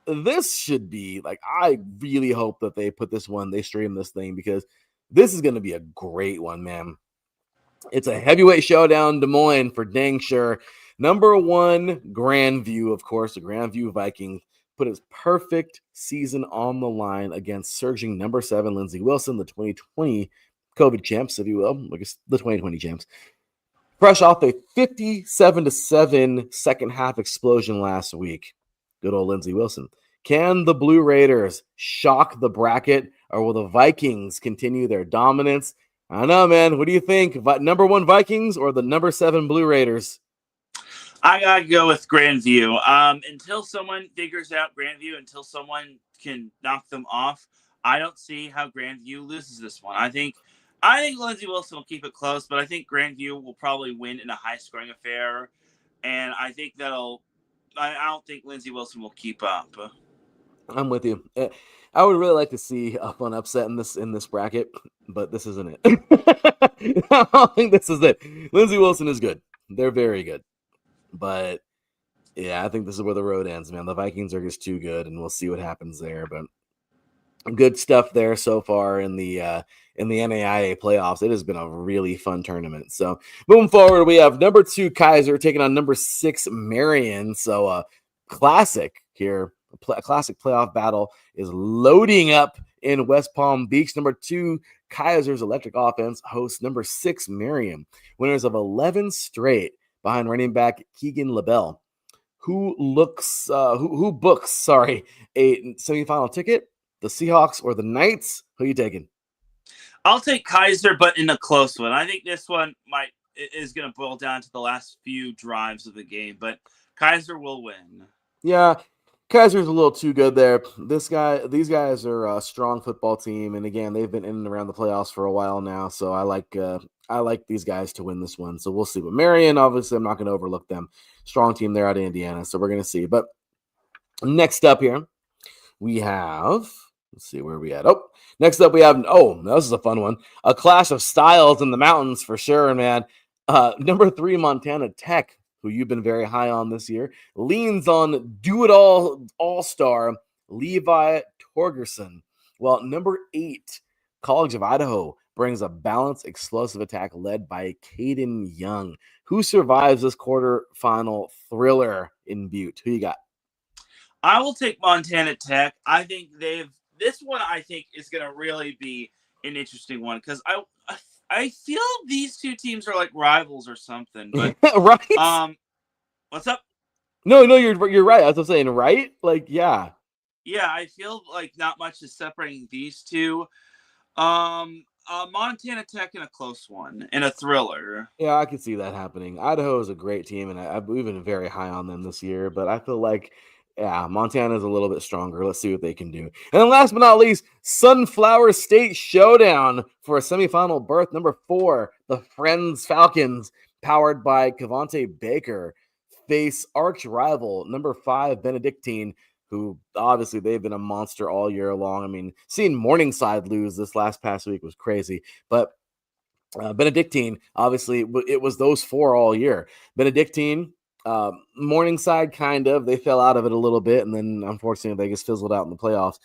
this should be like, I really hope that they put this one, they stream this thing, because this is going to be a great one, man. It's a heavyweight showdown, Des Moines for dang sure. Number one, Grandview, of course, the Grandview Vikings put his perfect season on the line against surging number 7 Lindsey Wilson, the 2020 COVID champs, if you will, I guess the 2020 champs. Fresh off a 57-7 second half explosion last week. Good old Lindsey Wilson. Can the Blue Raiders shock the bracket, or will the Vikings continue their dominance? I don't know, man. What do you think? Number 1 Vikings or the number 7 Blue Raiders? I gotta go with Grandview. Until someone figures out Grandview, until someone can knock them off, I don't see how Grandview loses this one. I think Lindsey Wilson will keep it close, but I think Grandview will probably win in a high-scoring affair, and I think I don't think Lindsey Wilson will keep up. I'm with you. I would really like to see a fun upset in this bracket, but this isn't it. I don't think this is it. Lindsey Wilson is good. They're very good. But yeah, I think this is where the road ends, man. The Vikings are just too good, and we'll see what happens there. But good stuff there so far in the NAIA playoffs. It has been a really fun tournament. So moving forward, we have number 2 Kaiser taking on number 6 Marion. So classic here. A classic playoff battle is loading up in West Palm Beach. Number 2 Kaiser's electric offense hosts number 6 Marion, winners of 11 straight, behind running back Keegan LaBelle, who books a semifinal ticket. The Seahawks or the Knights? Who are you taking? I'll take Kaiser, but in a close one. I think this one is going to boil down to the last few drives of the game, but Kaiser will win. Yeah, Kaiser's a little too good there. These guys are a strong football team, and again, they've been in and around the playoffs for a while now. So I like these guys to win this one. So we'll see. But Marion, obviously, I'm not going to overlook them. Strong team there out of Indiana. So we're going to see. But next up here, we have. Let's see where we at. Oh, next up we have. Oh, this is a fun one. A clash of styles in the mountains for sure, man. Number 3 Montana Tech, who you've been very high on this year, leans on do-it-all all-star Levi Torgerson. Well, number 8 College of Idaho brings a balanced, explosive attack led by Caden Young, who survives this quarterfinal thriller in Butte. Who you got? I will take Montana Tech. I think this one I think is going to really be an interesting one because I feel these two teams are like rivals or something. But right? What's up? No, you're right. That's what I'm saying, right? Like, yeah. Yeah, I feel like not much is separating these two. Montana Tech in a close one, in a thriller. Yeah, I can see that happening. Idaho is a great team, and we've been very high on them this year, but I feel like Yeah, Montana's a little bit stronger. Let's see what they can do. And then last but not least, Sunflower State Showdown for a semifinal berth. Number 4, the Friends Falcons, powered by Cavante Baker, face arch rival number 5, Benedictine, who obviously they've been a monster all year long. I mean, seeing Morningside lose this past week was crazy, but Benedictine, obviously, it was those 4 all year. Benedictine, Morningside, kind of. They fell out of it a little bit, and then unfortunately, they just fizzled out in the playoffs.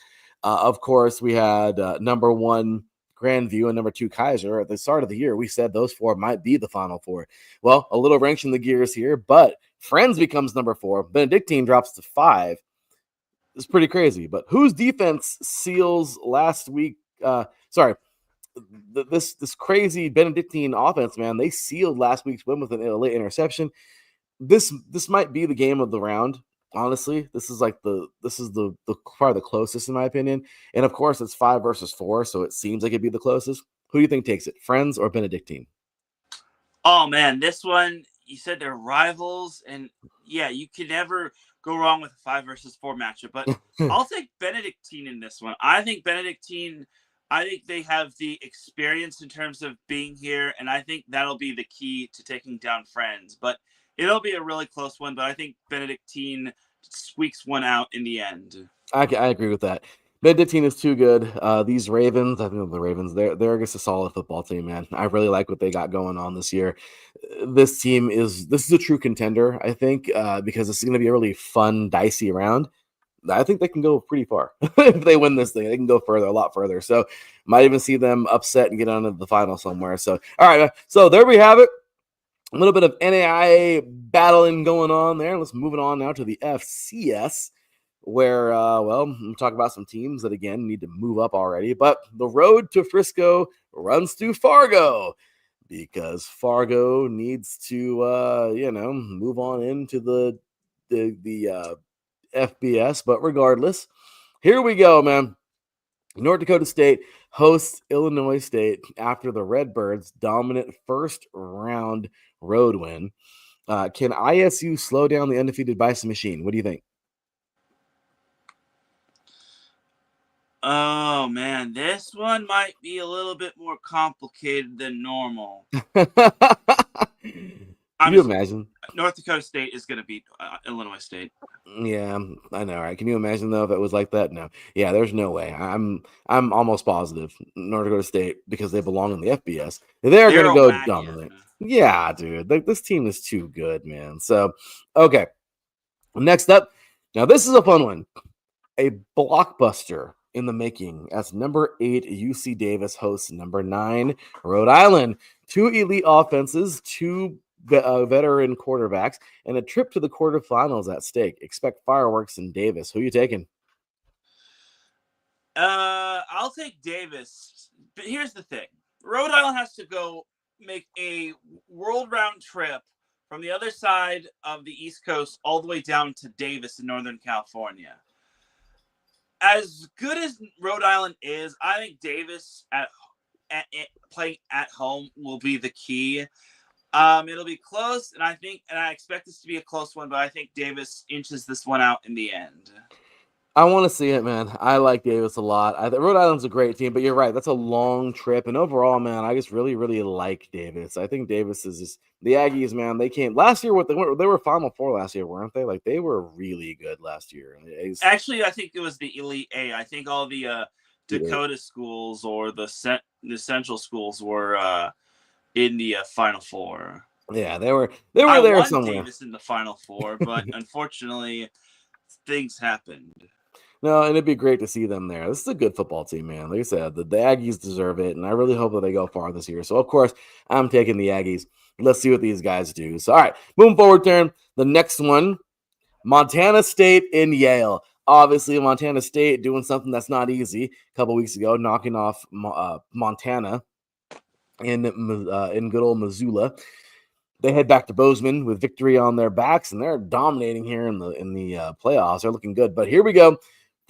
Of course, we had number 1 Grandview and number 2 Kaiser. At the start of the year, we said those 4 might be the Final Four. Well, a little wrench in the gears here, but Friends becomes number 4. Benedictine drops to 5. It's pretty crazy. But whose defense seals last week? This crazy Benedictine offense, man, they sealed last week's win with a late interception. This might be the game of the round. Honestly, this is the probably the closest in my opinion. And of course, it's 5 versus 4, so it seems like it'd be the closest. Who do you think takes it, Friends or Benedictine? Oh man, this one, you said they're rivals, and yeah, you can never go wrong with a 5 versus 4 matchup. But I'll take Benedictine in this one. I think they have the experience in terms of being here, and I think that'll be the key to taking down Friends. But it'll be a really close one, but I think Benedictine squeaks one out in the end. I agree with that. Benedictine is too good. These Ravens, I think the Ravens, they're just a solid football team, man. I really like what they got going on this year. This is a true contender, I think, because it's going to be a really fun, dicey round. I think they can go pretty far. If they win this thing, they can go further, a lot further. So might even see them upset and get on to the final somewhere. So, all right. So there we have it. A little bit of NAIA battling going on there. Let's move it on now to the FCS, where, we'll talk about some teams that, again, need to move up already. But the road to Frisco runs through Fargo because Fargo needs to, move on into the FBS. But regardless, here we go, man. North Dakota State hosts Illinois State after the Redbirds' dominant first round road win. Can ISU slow down the undefeated Bison machine? What do you think? Oh man, this one might be a little bit more complicated than normal. Can you imagine? North Dakota State is going to beat Illinois State. Yeah, I know, right? Can you imagine though if it was like that? No. Yeah, there's no way. I'm almost positive North Dakota State, because they belong in the FBS. They're going to go dominate. Yeah, dude. This team is too good, man. So, okay. Next up. Now, this is a fun one. A blockbuster in the making as number 8 UC Davis hosts number 9 Rhode Island. 2 elite offenses, 2 veteran quarterbacks, and a trip to the quarterfinals at stake. Expect fireworks in Davis. Who are you taking? I'll take Davis. But here's the thing. Rhode Island has to go make a world round trip from the other side of the East Coast all the way down to Davis in Northern California. As good as Rhode Island is, I think Davis playing at home will be the key. It'll be close, and I expect this to be a close one, but I think Davis inches this one out in the end. I want to see it, man. I like Davis a lot. Rhode Island's a great team, but you're right. That's a long trip. And overall, man, I just really, really like Davis. I think Davis is just the Aggies, man. They came last year. They were Final Four last year, weren't they? Like, they were really good last year. Actually, I think it was the Elite Eight. I think all the Dakota schools or the Central schools were in the Final Four. Yeah, they were there somewhere. Davis in the Final Four, but unfortunately, things happened. No, and it'd be great to see them there. This is a good football team, man. Like I said, the Aggies deserve it, and I really hope that they go far this year. So, of course, I'm taking the Aggies. Let's see what these guys do. So, all right, moving forward, Teran. The next one, Montana State and Yale. Obviously, Montana State doing something that's not easy. A couple weeks ago, knocking off Montana in good old Missoula. They head back to Bozeman with victory on their backs, and they're dominating here in the playoffs. They're looking good. But here we go.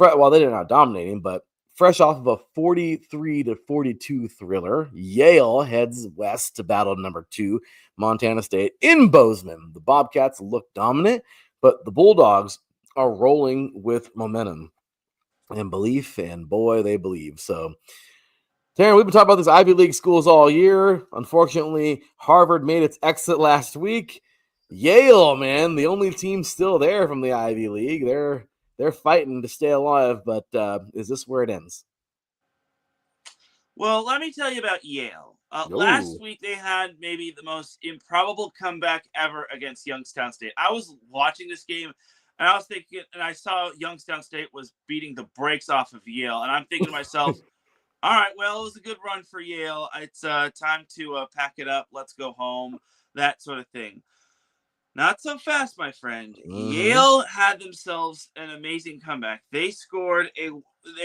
Well, they're not dominating, but fresh off of a 43-42 thriller, Yale heads west to battle number 2, Montana State in Bozeman. The Bobcats look dominant, but the Bulldogs are rolling with momentum and belief, and boy, they believe. So, Teran, we've been talking about this Ivy League schools all year. Unfortunately, Harvard made its exit last week. Yale, man, the only team still there from the Ivy League. They're fighting to stay alive, but is this where it ends? Well, let me tell you about Yale. Last Ooh. week, they had maybe the most improbable comeback ever against Youngstown State. I was watching this game, and I was thinking, and I saw Youngstown State was beating the brakes off of Yale, and I'm thinking to myself, all right, well, it was a good run for Yale. It's time to pack it up. Let's go home, that sort of thing. Not so fast, my friend. Yale had themselves an amazing comeback. They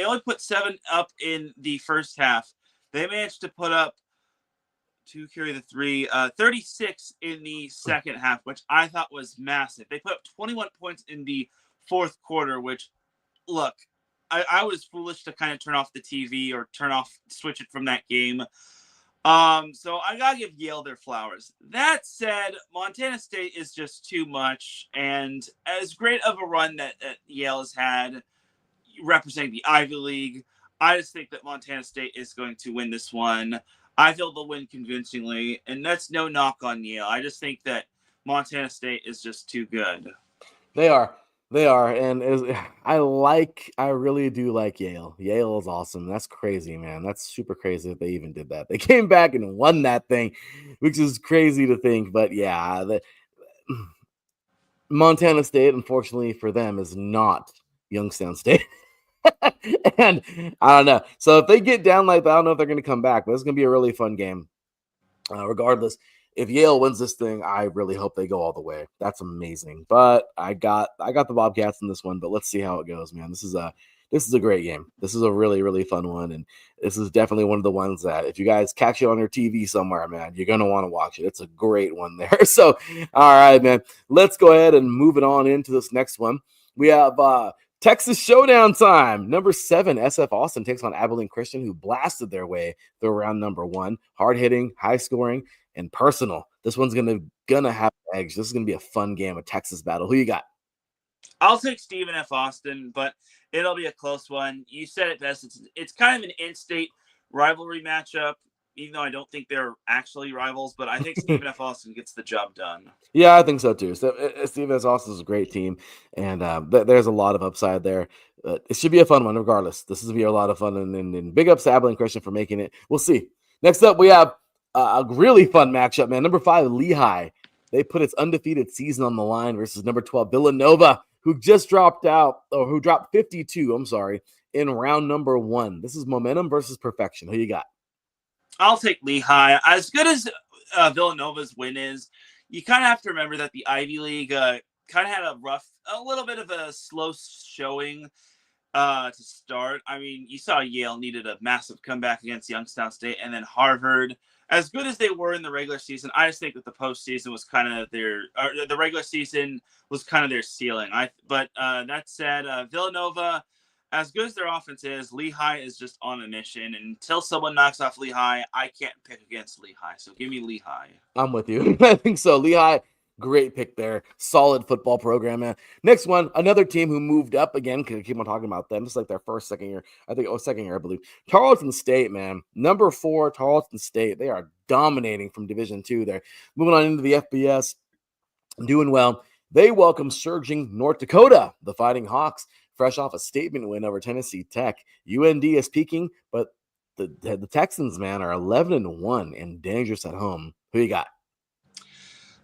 only put 7 up in the first half. They managed to put up 36 in the second half, which I thought was massive. They put up 21 points in the fourth quarter, which, look, I was foolish to kind of turn off the TV or switch it from that game. So I gotta give Yale their flowers. That said, Montana State is just too much, and as great of a run that Yale has had representing the Ivy League, I just think that Montana State is going to win this one. I feel they'll win convincingly, and that's no knock on Yale. I just think that Montana State is just too good. They are. And I really do like Yale. Yale is awesome. That's crazy, man. That's super crazy that they even did that. They came back and won that thing, which is crazy to think. But yeah, Montana State, unfortunately for them, is not Youngstown State. And I don't know. So if they get down like that, I don't know if they're going to come back, but it's going to be a really fun game. Regardless, if Yale wins this thing, I really hope they go all the way. That's amazing. But I got the Bobcats in this one, but let's see how it goes, man. This is a great game. This is a really, really fun one, and this is definitely one of the ones that if you guys catch it on your TV somewhere, man, you're gonna want to watch it. It's a great one there. So, all right, man, let's go ahead and move it on into this next one. We have Texas Showdown time. Number 7, SF Austin takes on Abilene Christian, who blasted their way through round number 1. Hard hitting, high scoring, and personal. This one's gonna have eggs. This is gonna be a fun game, a Texas battle. Who you got? I'll take Stephen F. Austin, but it'll be a close one. You said it best. It's kind of an in-state rivalry matchup, even though I don't think they're actually rivals, but I think Stephen F. Austin gets the job done. Yeah, I think so too. So, Stephen F. Austin is a great team, and there's a lot of upside there. It should be a fun one, regardless. This is going to be a lot of fun, and big ups to Abilene Christian for making it. We'll see. Next up, we have a really fun matchup, man. Number 5, Lehigh. They put its undefeated season on the line versus number 12, Villanova, who just dropped out, or who dropped 52, in round number 1. This is momentum versus perfection. Who you got? I'll take Lehigh. As good as Villanova's win is, you kind of have to remember that the Ivy League kind of had a little bit of a slow showing to start. I mean, you saw Yale needed a massive comeback against Youngstown State, and then Harvard. As good as they were in the regular season, I just think that the postseason was kind of the regular season was kind of their ceiling. But that said, Villanova, as good as their offense is, Lehigh is just on a mission. And until someone knocks off Lehigh, I can't pick against Lehigh. So give me Lehigh. I'm with you. I think so. Lehigh, great pick there. Solid football program, man. Next one, another team who moved up again, because I keep on talking about them. It's like their second year, I believe. Tarleton State, man. Number 4, Tarleton State. They are dominating from Division II. They're moving on into the FBS, doing well. They welcome surging North Dakota, the Fighting Hawks, fresh off a statement win over Tennessee Tech. UND is peaking, but the Texans, man, are 11-1 and dangerous at home. Who you got?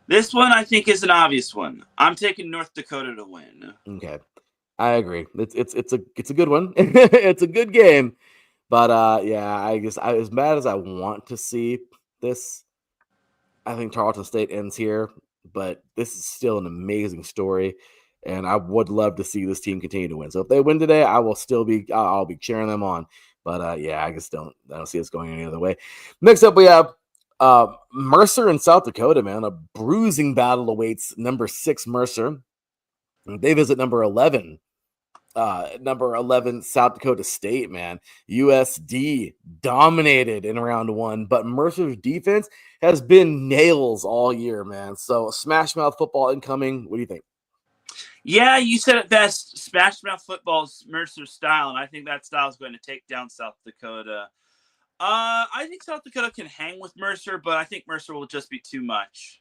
This one, I think, is an obvious one. I'm taking North Dakota to win. Okay, I agree. It's a good one. It's a good game, but yeah, I guess as bad as I want to see this, I think Tarleton State ends here. But this is still an amazing story, and I would love to see this team continue to win. So if they win today, I'll be cheering them on. But yeah, I don't see us going any other way. Next up, we have Mercer in South Dakota, man. A bruising battle awaits number 6 Mercer. They visit number 11 South Dakota State, man. USD dominated in round 1, but Mercer's defense has been nails all year, man. So smash mouth football incoming. What do you think? Yeah, you said it best. Smash Mouth football's Mercer's style, and I think that style is going to take down South Dakota. I think South Dakota can hang with Mercer, but I think Mercer will just be too much.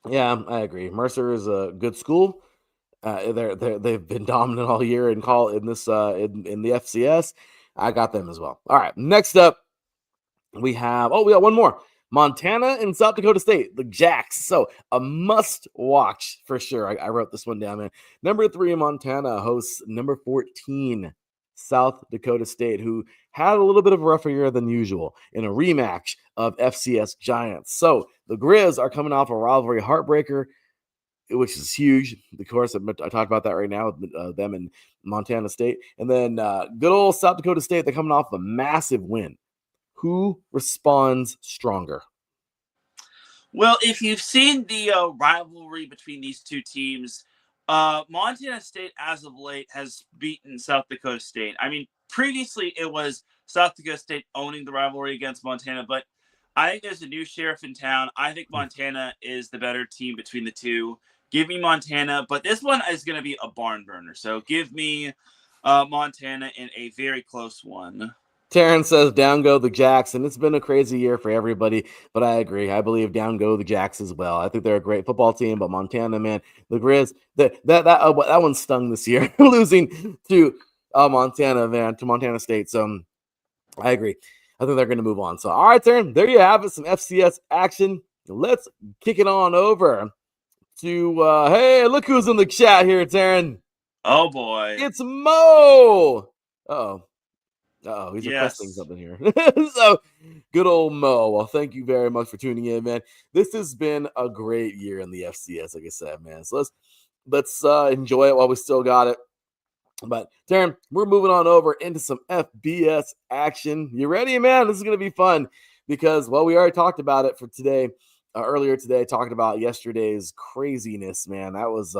Yeah, I agree. Mercer is a good school. They've been dominant all year in the FCS. I got them as well. All right, next up we got one more. Montana and South Dakota State, the Jacks. So a must watch for sure. I wrote this one down, man. Number 3 Montana hosts number 14 South Dakota State, who had a little bit of a rougher year than usual in a rematch of FCS Giants. So the Grizz are coming off a rivalry heartbreaker, which is huge. Of course, I talked about that right now with them and Montana State. And then good old South Dakota State, they're coming off a massive win. Who responds stronger? Well, if you've seen the rivalry between these two teams, Montana State, as of late, has beaten South Dakota State. I mean, previously it was South Dakota State owning the rivalry against Montana, but I think there's a new sheriff in town. I think Montana is the better team between the two. Give me Montana, but this one is going to be a barn burner. So give me Montana in a very close one. Teran says down go the Jacks, and it's been a crazy year for everybody, but I agree. I believe down go the Jacks as well. I think they're a great football team, but Montana, man, the Grizz, that one stung this year, losing to Montana, man, to Montana State. So I agree. I think they're going to move on. So, all right, Teran, there you have it, some FCS action. Let's kick it on over to, hey, look who's in the chat here, Teran. Oh, boy. It's Mo. Uh-oh, he's requesting something here. So, good old Mo. Well, thank you very much for tuning in, man. This has been a great year in the FCS, like I said, man. So let's enjoy it while we still got it. But, Teran, we're moving on over into some FBS action. You ready, man? This is going to be fun because, well, we already talked about it for today, earlier today, talking about yesterday's craziness, man. That was,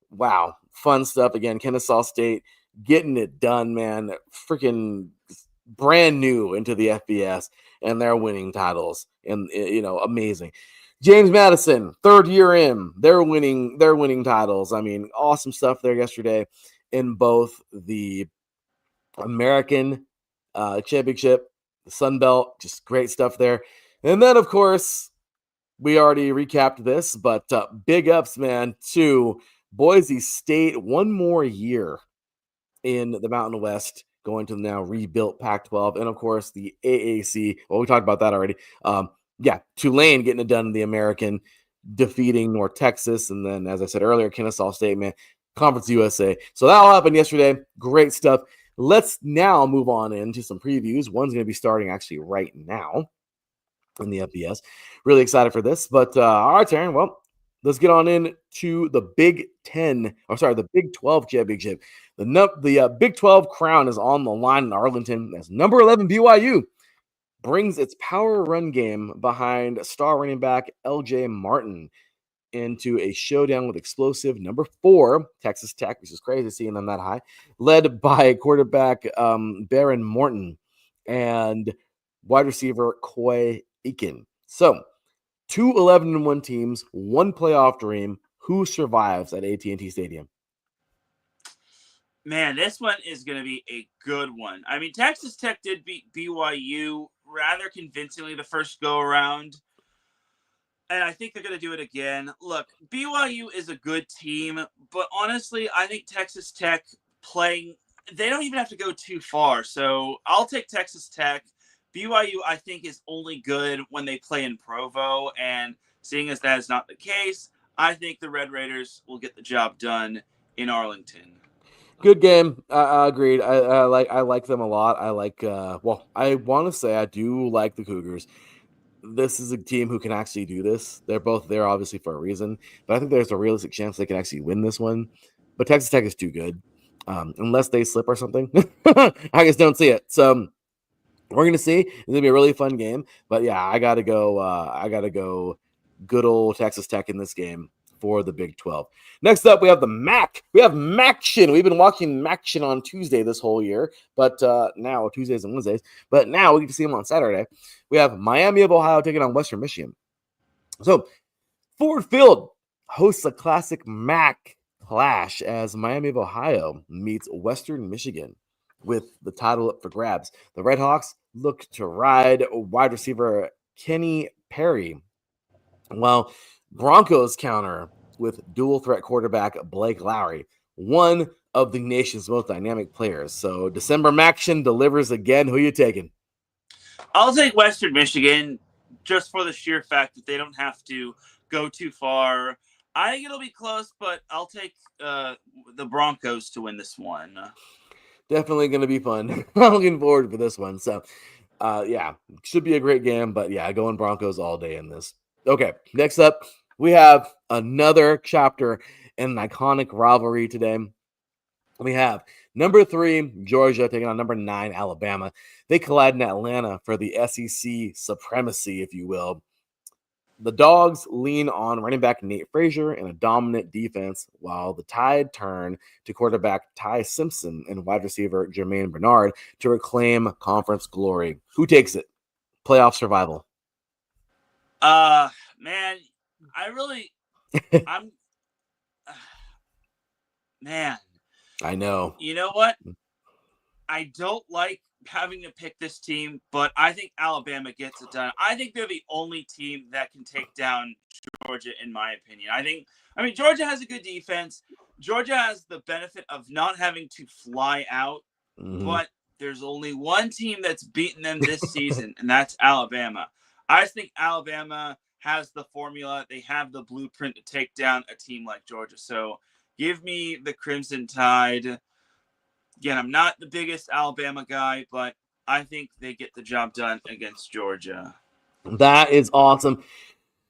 wow, fun stuff. Again, Kennesaw State getting it done, man. Freaking brand new into the FBS, and they're winning titles, and amazing. James Madison, third year in, they're winning titles. I mean, awesome stuff there yesterday in both the American Championship, the Sun Belt, just great stuff there. And then, of course, we already recapped this, but big ups, man, to Boise State. One more year in the Mountain West, going to the now rebuilt Pac-12, and of course the AAC. Well, we talked about that already. Tulane getting it done in the American, defeating North Texas, and then, as I said earlier, Kennesaw State, man, Conference USA. So that all happened yesterday. Great stuff. Let's now move on into some previews. One's going to be starting actually right now in the FBS. Really excited for this. But all right, Teran, well, let's get on into the Big 12 championship. The Big 12 crown is on the line in Arlington as number 11 BYU brings its power run game behind star running back LJ Martin into a showdown with explosive number 4 Texas Tech, which is crazy seeing them that high, led by quarterback Baron Morton and wide receiver Coy Eakin. So 2 11-1 teams, one playoff dream. Who survives at AT&T Stadium? Man, this one is going to be a good one. I mean, Texas Tech did beat BYU rather convincingly the first go around, and I think they're going to do it again. Look, BYU is a good team, but honestly, I think Texas Tech they don't even have to go too far. So I'll take Texas Tech. BYU, I think, is only good when they play in Provo, and seeing as that is not the case, I think the Red Raiders will get the job done in Arlington. Good game. Agreed. I like them a lot. I want to say I do like the Cougars. This is a team who can actually do this. They're both there, obviously, for a reason. But I think there's a realistic chance they can actually win this one. But Texas Tech is too good. Unless they slip or something. I just don't see it. So we're going to see. It's going to be a really fun game. But, yeah, I got to go good old Texas Tech in this game for the Big 12. Next up, we have the MAC. We have MACtion. We've been watching MACtion on Tuesday this whole year, but now Tuesdays and Wednesdays. But now we get to see them on Saturday. We have Miami of Ohio taking on Western Michigan. So Ford Field hosts a classic MAC clash as Miami of Ohio meets Western Michigan with the title up for grabs. The Redhawks look to ride wide receiver Kenny Perry, while Broncos counter with dual threat quarterback Blake Lowry, one of the nation's most dynamic players. So December Maction delivers again. Who you taking? I'll take Western Michigan just for the sheer fact that they don't have to go too far. I think it'll be close, but I'll take the Broncos to win this one. Definitely going to be fun. I'm looking forward for this one. So, yeah, should be a great game. But yeah, going Broncos all day in this. Okay, next up, we have another chapter in an iconic rivalry today. We have number 3, Georgia, taking on number 9, Alabama. They collide in Atlanta for the SEC supremacy, if you will. The Dogs lean on running back Nate Frazier and a dominant defense, while the Tide turn to quarterback Ty Simpson and wide receiver Jermaine Bernard to reclaim conference glory. Who takes it? Playoff survival. Man, man. I know. You know what? I don't like having to pick this team, but I think Alabama gets it done. I think they're the only team that can take down Georgia, in my opinion. I mean, Georgia has a good defense. Georgia has the benefit of not having to fly out, but there's only one team that's beaten them this season, and that's Alabama. I think Alabama has the formula. They have the blueprint to take down a team like Georgia. So give me the Crimson Tide. Again, I'm not the biggest Alabama guy, but I think they get the job done against Georgia. That is awesome.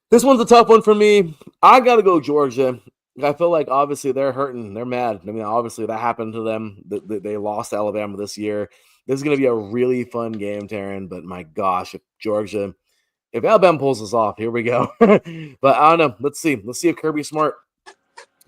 This one's a tough one for me. I got to go Georgia. I feel like obviously they're hurting. They're mad. I mean, obviously that happened to them. They lost to Alabama this year. This is going to be a really fun game, Teran. But my gosh, if Alabama pulls this off, here we go. But I don't know. Let's see. Let's see if Kirby Smart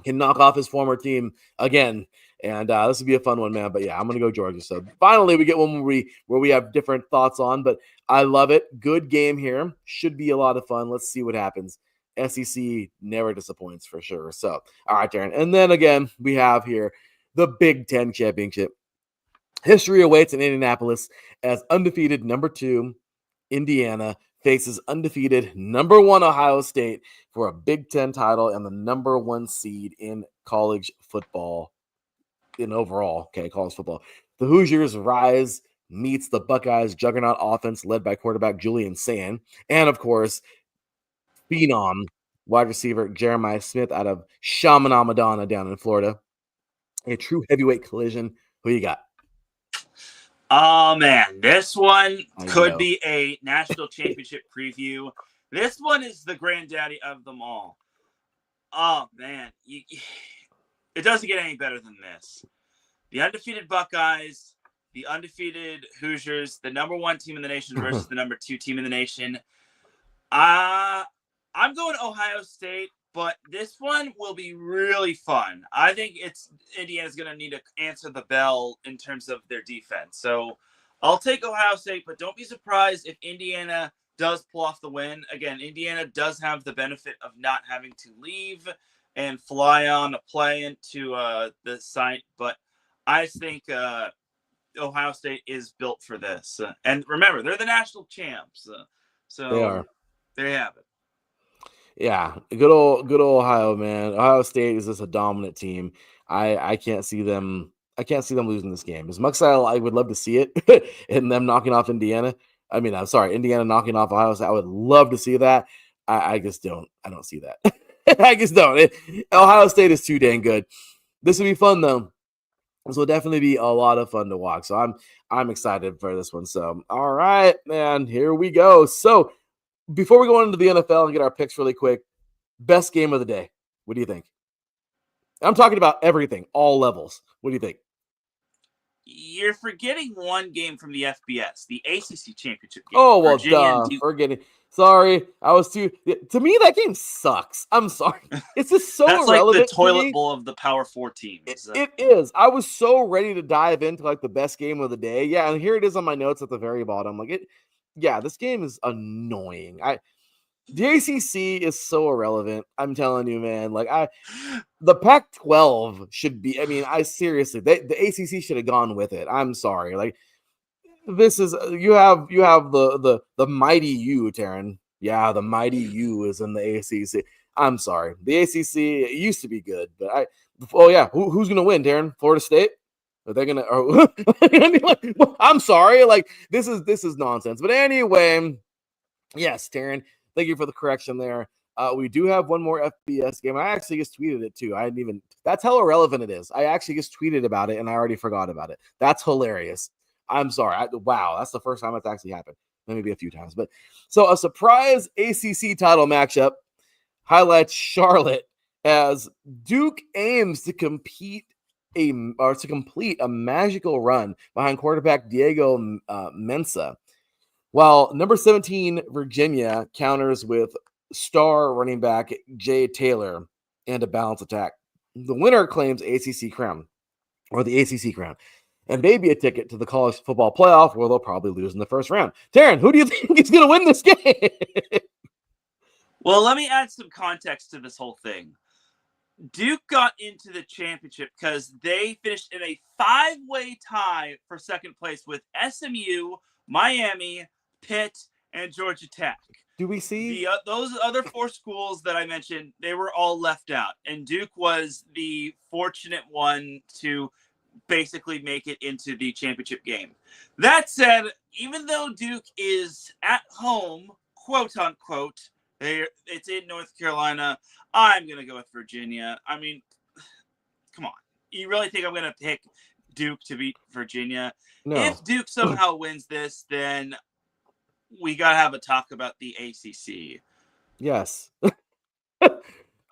can knock off his former team again. And this would be a fun one, man. But yeah, I'm going to go Georgia. So finally, we get one where we have different thoughts on. But I love it. Good game here. Should be a lot of fun. Let's see what happens. SEC never disappoints for sure. So, all right, Darren. And then again, we have here the Big Ten Championship. History awaits in Indianapolis as undefeated number 2 Indiana faces undefeated number 1 Ohio State for a Big Ten title and the number 1 seed in college football. In overall, college football. The Hoosiers rise meets the Buckeyes juggernaut offense led by quarterback Julian Sand. And of course, phenom wide receiver Jeremiah Smith out of Chaminade Madonna down in Florida. A true heavyweight collision. Who you got? Oh, man. This one could be a national championship preview. This one is the granddaddy of them all. Oh, man. It doesn't get any better than this. The undefeated Buckeyes, the undefeated Hoosiers, the number 1 team in the nation versus the number 2 team in the nation. I'm going Ohio State, but this one will be really fun. I think Indiana's going to need to answer the bell in terms of their defense. So I'll take Ohio State, but don't be surprised if Indiana does pull off the win. Again, Indiana does have the benefit of not having to leave and fly on a plane to the site. But I think Ohio State is built for this. And remember, they're the national champs. So they are. There you have it. Yeah, good old Ohio, man. Ohio State is just a dominant team. I can't see them. I can't see them losing this game. As much as I would love to see it and them knocking off Indiana. I mean, I'm sorry, Indiana knocking off Ohio State. I would love to see that. I just don't. I don't see that. I just don't. Ohio State is too dang good. This will be fun though. This will definitely be a lot of fun to watch. So I'm excited for this one. So all right, man, here we go. So before we go into the NFL and get our picks really quick, best game of the day. What do you think? I'm talking about everything, all levels. What do you think? You're forgetting one game from the FBS, the ACC championship game. Oh, well, forgetting. Sorry, I was too. To me, that game sucks. I'm sorry. It's just so That's irrelevant. Like the toilet bowl of the Power 4 teams. It is. I was so ready to dive into like the best game of the day. Yeah, and here it is on my notes at the very bottom. Like it. Yeah, this game is annoying. The ACC is so irrelevant. I'm telling you, man. Like the Pac-12 should be. I mean, I seriously, the ACC should have gone with it. I'm sorry. Like this is you have the mighty U, Teran. Yeah, the mighty U is in the ACC. I'm sorry. The ACC it used to be good, but oh yeah, who's gonna win, Teran? Florida State? Are they gonna? I'm sorry. Like this is nonsense. But anyway, yes, Teran. Thank you for the correction there. We do have one more FBS game. I actually just tweeted it too. I didn't even. That's how irrelevant it is. I actually just tweeted about it and I already forgot about it. That's hilarious. I'm sorry. Wow, that's the first time it's actually happened. Maybe a few times, but so a surprise ACC title matchup highlights Charlotte as Duke aims to complete a magical run behind quarterback Diego Mensa, while number 17 Virginia counters with star running back Jay Taylor and a balanced attack. The winner claims the ACC crown and maybe a ticket to the college football playoff where they'll probably lose in the first round. Teran, who do you think is going to win this game? Well, let me add some context to this whole thing. Duke got into the championship because they finished in a 5-way tie for second place with SMU, Miami, Pitt, and Georgia Tech. Do we see those other 4 schools that I mentioned? They were all left out, and Duke was the fortunate one to basically make it into the championship game. That said, even though Duke is at home, quote unquote, it's in North Carolina, I'm going to go with Virginia. I mean, come on. You really think I'm going to pick Duke to beat Virginia? No. If Duke somehow wins this, then we got to have a talk about the ACC. Yes.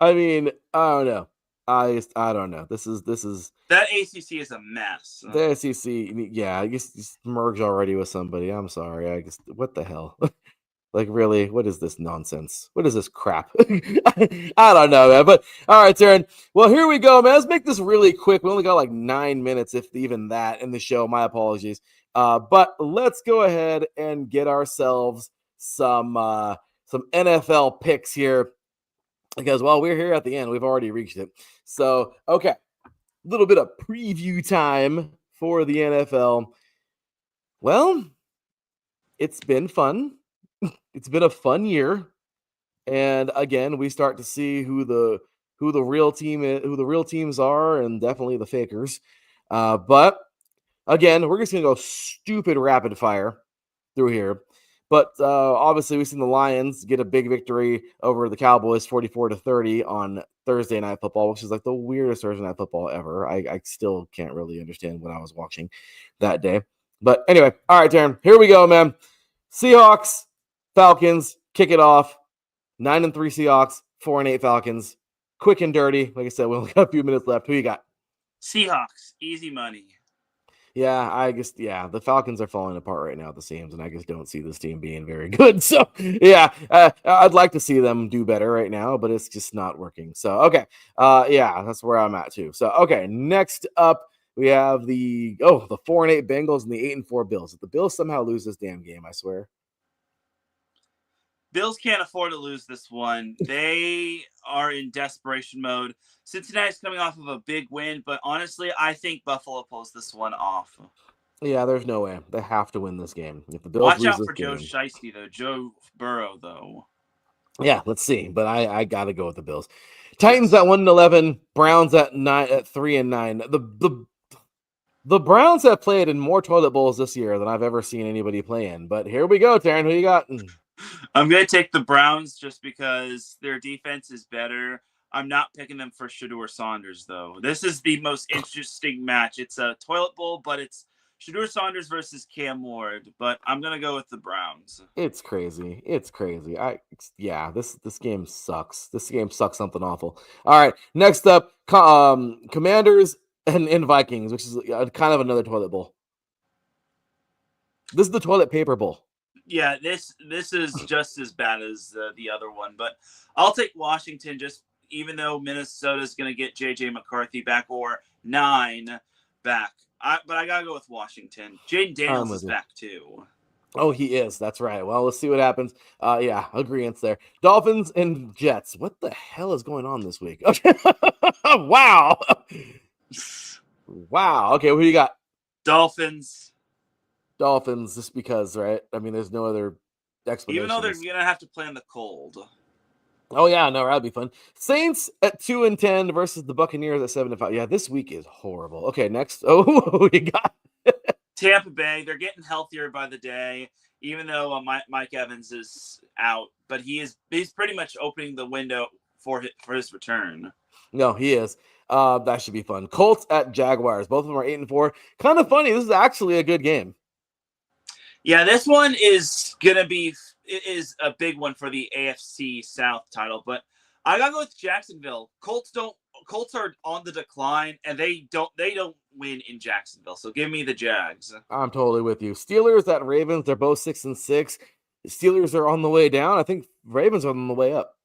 I mean, I don't know. I don't know. This is that ACC is a mess. The ACC, yeah, I guess merged already with somebody. I'm sorry. I guess what the hell? Like really, what is this nonsense? What is this crap? I don't know, man. But all right, Teran. Well, here we go, man. Let's make this really quick. We only got like 9 minutes, if even that, in the show. My apologies. But let's go ahead and get ourselves some NFL picks here. Because while we're here at the end, we've already reached it. So, okay. A little bit of preview time for the NFL. Well, it's been fun. It's been a fun year. And again, we start to see who the real team is, who the real teams are, and definitely the fakers. But again, we're just gonna go stupid rapid fire through here. But obviously, we've seen the Lions get a big victory over the Cowboys, 44-30 on Thursday Night Football, which is like the weirdest Thursday Night Football ever. I still can't really understand what I was watching that day. But anyway, all right, Teran, here we go, man. Seahawks, Falcons, kick it off. 9-3 Seahawks, 4-8 Falcons. Quick and dirty. Like I said, we only got a few minutes left. Who you got? Seahawks, easy money. Yeah, I guess, the Falcons are falling apart right now at the seams, and I just don't see this team being very good. So, yeah, I'd like to see them do better right now, but it's just not working. So, okay, that's where I'm at too. So, okay, next up, we have the 4-8 Bengals and the 8-4 Bills. If the Bills somehow lose this damn game, I swear. Bills can't afford to lose this one. They are in desperation mode. Cincinnati's coming off of a big win, but honestly, I think Buffalo pulls this one off. Yeah, there's no way. They have to win this game. If the Bills watch lose out this for game, Joe Shiesty, though. Joe Burrow, though. Yeah, let's see. But I got to go with the Bills. Titans at 1-11, Browns at 3-9. The Browns have played in more toilet bowls this year than I've ever seen anybody play in. But here we go, Teran. Who you got? I'm going to take the Browns just because their defense is better. I'm not picking them for Shedeur Saunders, though. This is the most interesting match. It's a toilet bowl, but it's Shedeur Saunders versus Cam Ward. But I'm going to go with the Browns. It's crazy. It's crazy. This game sucks. This game sucks something awful. All right, next up, Commanders and Vikings, which is kind of another toilet bowl. This is the toilet paper bowl. Yeah, this is just as bad as the other one, but I'll take Washington even though Minnesota's going to get J.J. McCarthy back or 9 back. But I got to go with Washington. Jaden Daniels is back too. Oh, he is. That's right. Well, let's see what happens. Yeah, agreeance there. Dolphins and Jets. What the hell is going on this week? Okay. Wow. Wow. Okay, what do you got? Dolphins. Dolphins, just because, right? I mean, there's no other explanation. Even though they're gonna have to play in the cold. Oh yeah, no, that'd be fun. Saints at 2-10 versus the Buccaneers at 7-5. Yeah, this week is horrible. Okay, next. Oh, we got Tampa Bay. They're getting healthier by the day, even though Mike Evans is out, but he's pretty much opening the window for his return. No, he is. That should be fun. Colts at Jaguars. Both of them are 8-4. Kind of funny. This is actually a good game. Yeah, this one is gonna be a big one for the AFC South title, but I gotta go with Jacksonville. Colts are on the decline, and they don't win in Jacksonville. So give me the Jags. I'm totally with you. Steelers at Ravens. They're both 6-6. The Steelers are on the way down. I think Ravens are on the way up.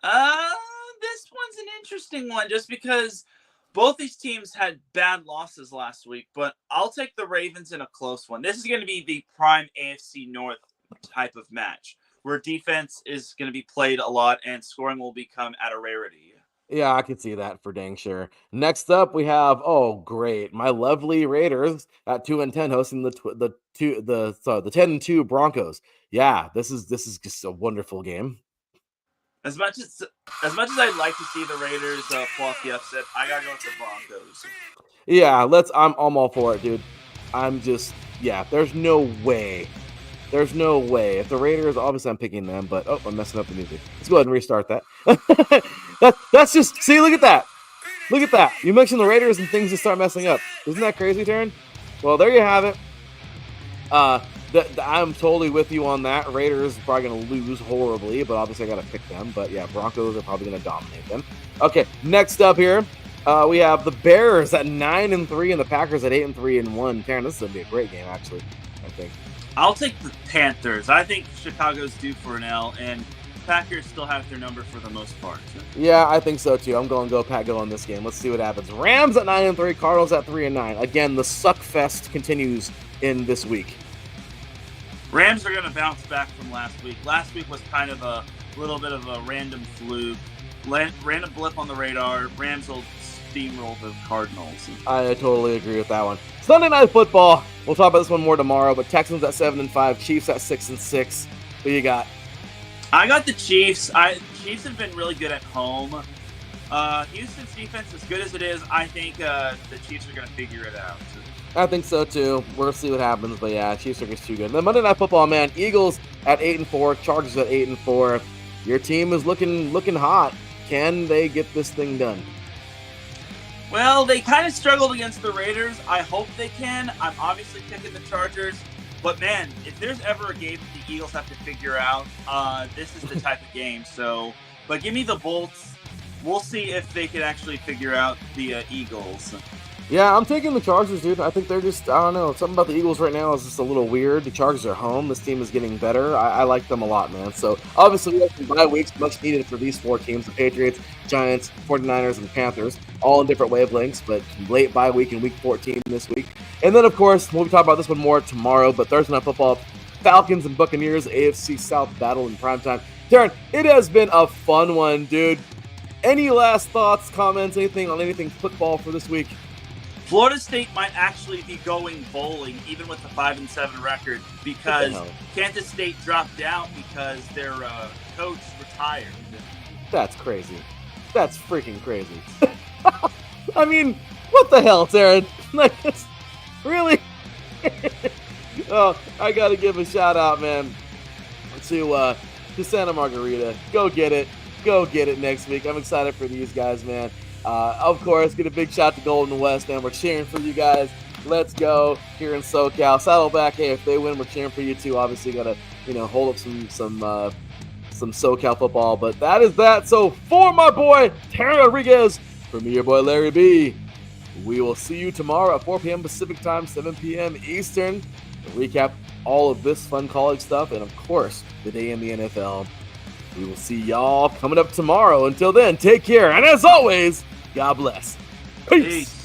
This one's an interesting one, just because both these teams had bad losses last week, but I'll take the Ravens in a close one. This is going to be the prime AFC North type of match, where defense is going to be played a lot and scoring will become at a rarity. Yeah, I can see that for dang sure. Next up, we have great, my lovely Raiders at 2-10 hosting the 10-2 Broncos. Yeah, this is just a wonderful game. As much as I'd like to see the Raiders pull off the upset, I gotta go with the Broncos. Yeah, I'm all for it, dude. There's no way. There's no way. If the Raiders, obviously I'm picking them, but I'm messing up the music. Let's go ahead and restart that. That's just, see, look at that. Look at that. You mentioned the Raiders and things just start messing up. Isn't that crazy, Teran? Well, there you have it. I'm totally with you on that. Raiders are probably going to lose horribly, but obviously I got to pick them. But yeah, Broncos are probably going to dominate them. Okay, next up here, we have the Bears at 9-3 and the Packers at 8-3-1. Teran, this is going to be a great game, actually, I think. I'll take the Panthers. I think Chicago's due for an L, and Packers still have their number for the most part. Yeah, I think so too. I'm going to go Pat Go on this game. Let's see what happens. Rams at 9-3, Cardinals at 3-9. Again, the suck fest continues in this week. Rams are going to bounce back from last week. Last week was kind of a little bit of a random fluke. Random blip on the radar. Rams will steamroll the Cardinals. I totally agree with that one. Sunday Night Football. We'll talk about this one more tomorrow, but Texans at 7-5, Chiefs at 6-6. Who you got? I got the Chiefs. Chiefs have been really good at home. Houston's defense, as good as it is, I think the Chiefs are going to figure it out. I think so too. We'll see what happens, but yeah, Chiefs are just too good. Then Monday Night Football, man, Eagles at 8-4, Chargers at 8-4. Your team is looking hot. Can they get this thing done? Well, they kind of struggled against the Raiders. I hope they can. I'm obviously picking the Chargers. But, man, if there's ever a game that the Eagles have to figure out, this is the type of game. But give me the Bolts. We'll see if they can actually figure out the Eagles. Yeah, I'm taking the Chargers, dude. I think they're just, I don't know, something about the Eagles right now is just a little weird. The Chargers are home. This team is getting better. I like them a lot, man. So, obviously, we have some bye weeks, much needed for these four teams, the Patriots, Giants, 49ers, and Panthers, all in different wavelengths, but late bye week in week 14 this week. And then, of course, we'll be talking about this one more tomorrow, but Thursday Night Football, Falcons and Buccaneers, AFC South battle in primetime. Teran, it has been a fun one, dude. Any last thoughts, comments, anything on anything football for this week? Florida State might actually be going bowling, even with the 5-7 record, because Kansas State dropped out because their coach retired. That's crazy. That's freaking crazy. I mean, what the hell, Teran? Like, really? Oh, I gotta give a shout out, man, to Santa Margarita. Go get it. Go get it next week. I'm excited for these guys, man. Of course, get a big shout to Golden West, man. We're cheering for you guys. Let's go here in SoCal. Saddleback, hey, if they win, we're cheering for you too. Obviously, got to hold up some SoCal football. But that is that. So for my boy Teran Rodriguez, for me, your boy Larry B, we will see you tomorrow at 4 p.m. Pacific time, 7 p.m. Eastern, to recap all of this fun college stuff and, of course, the day in the NFL. We will see y'all coming up tomorrow. Until then, take care. And as always, God bless. Peace.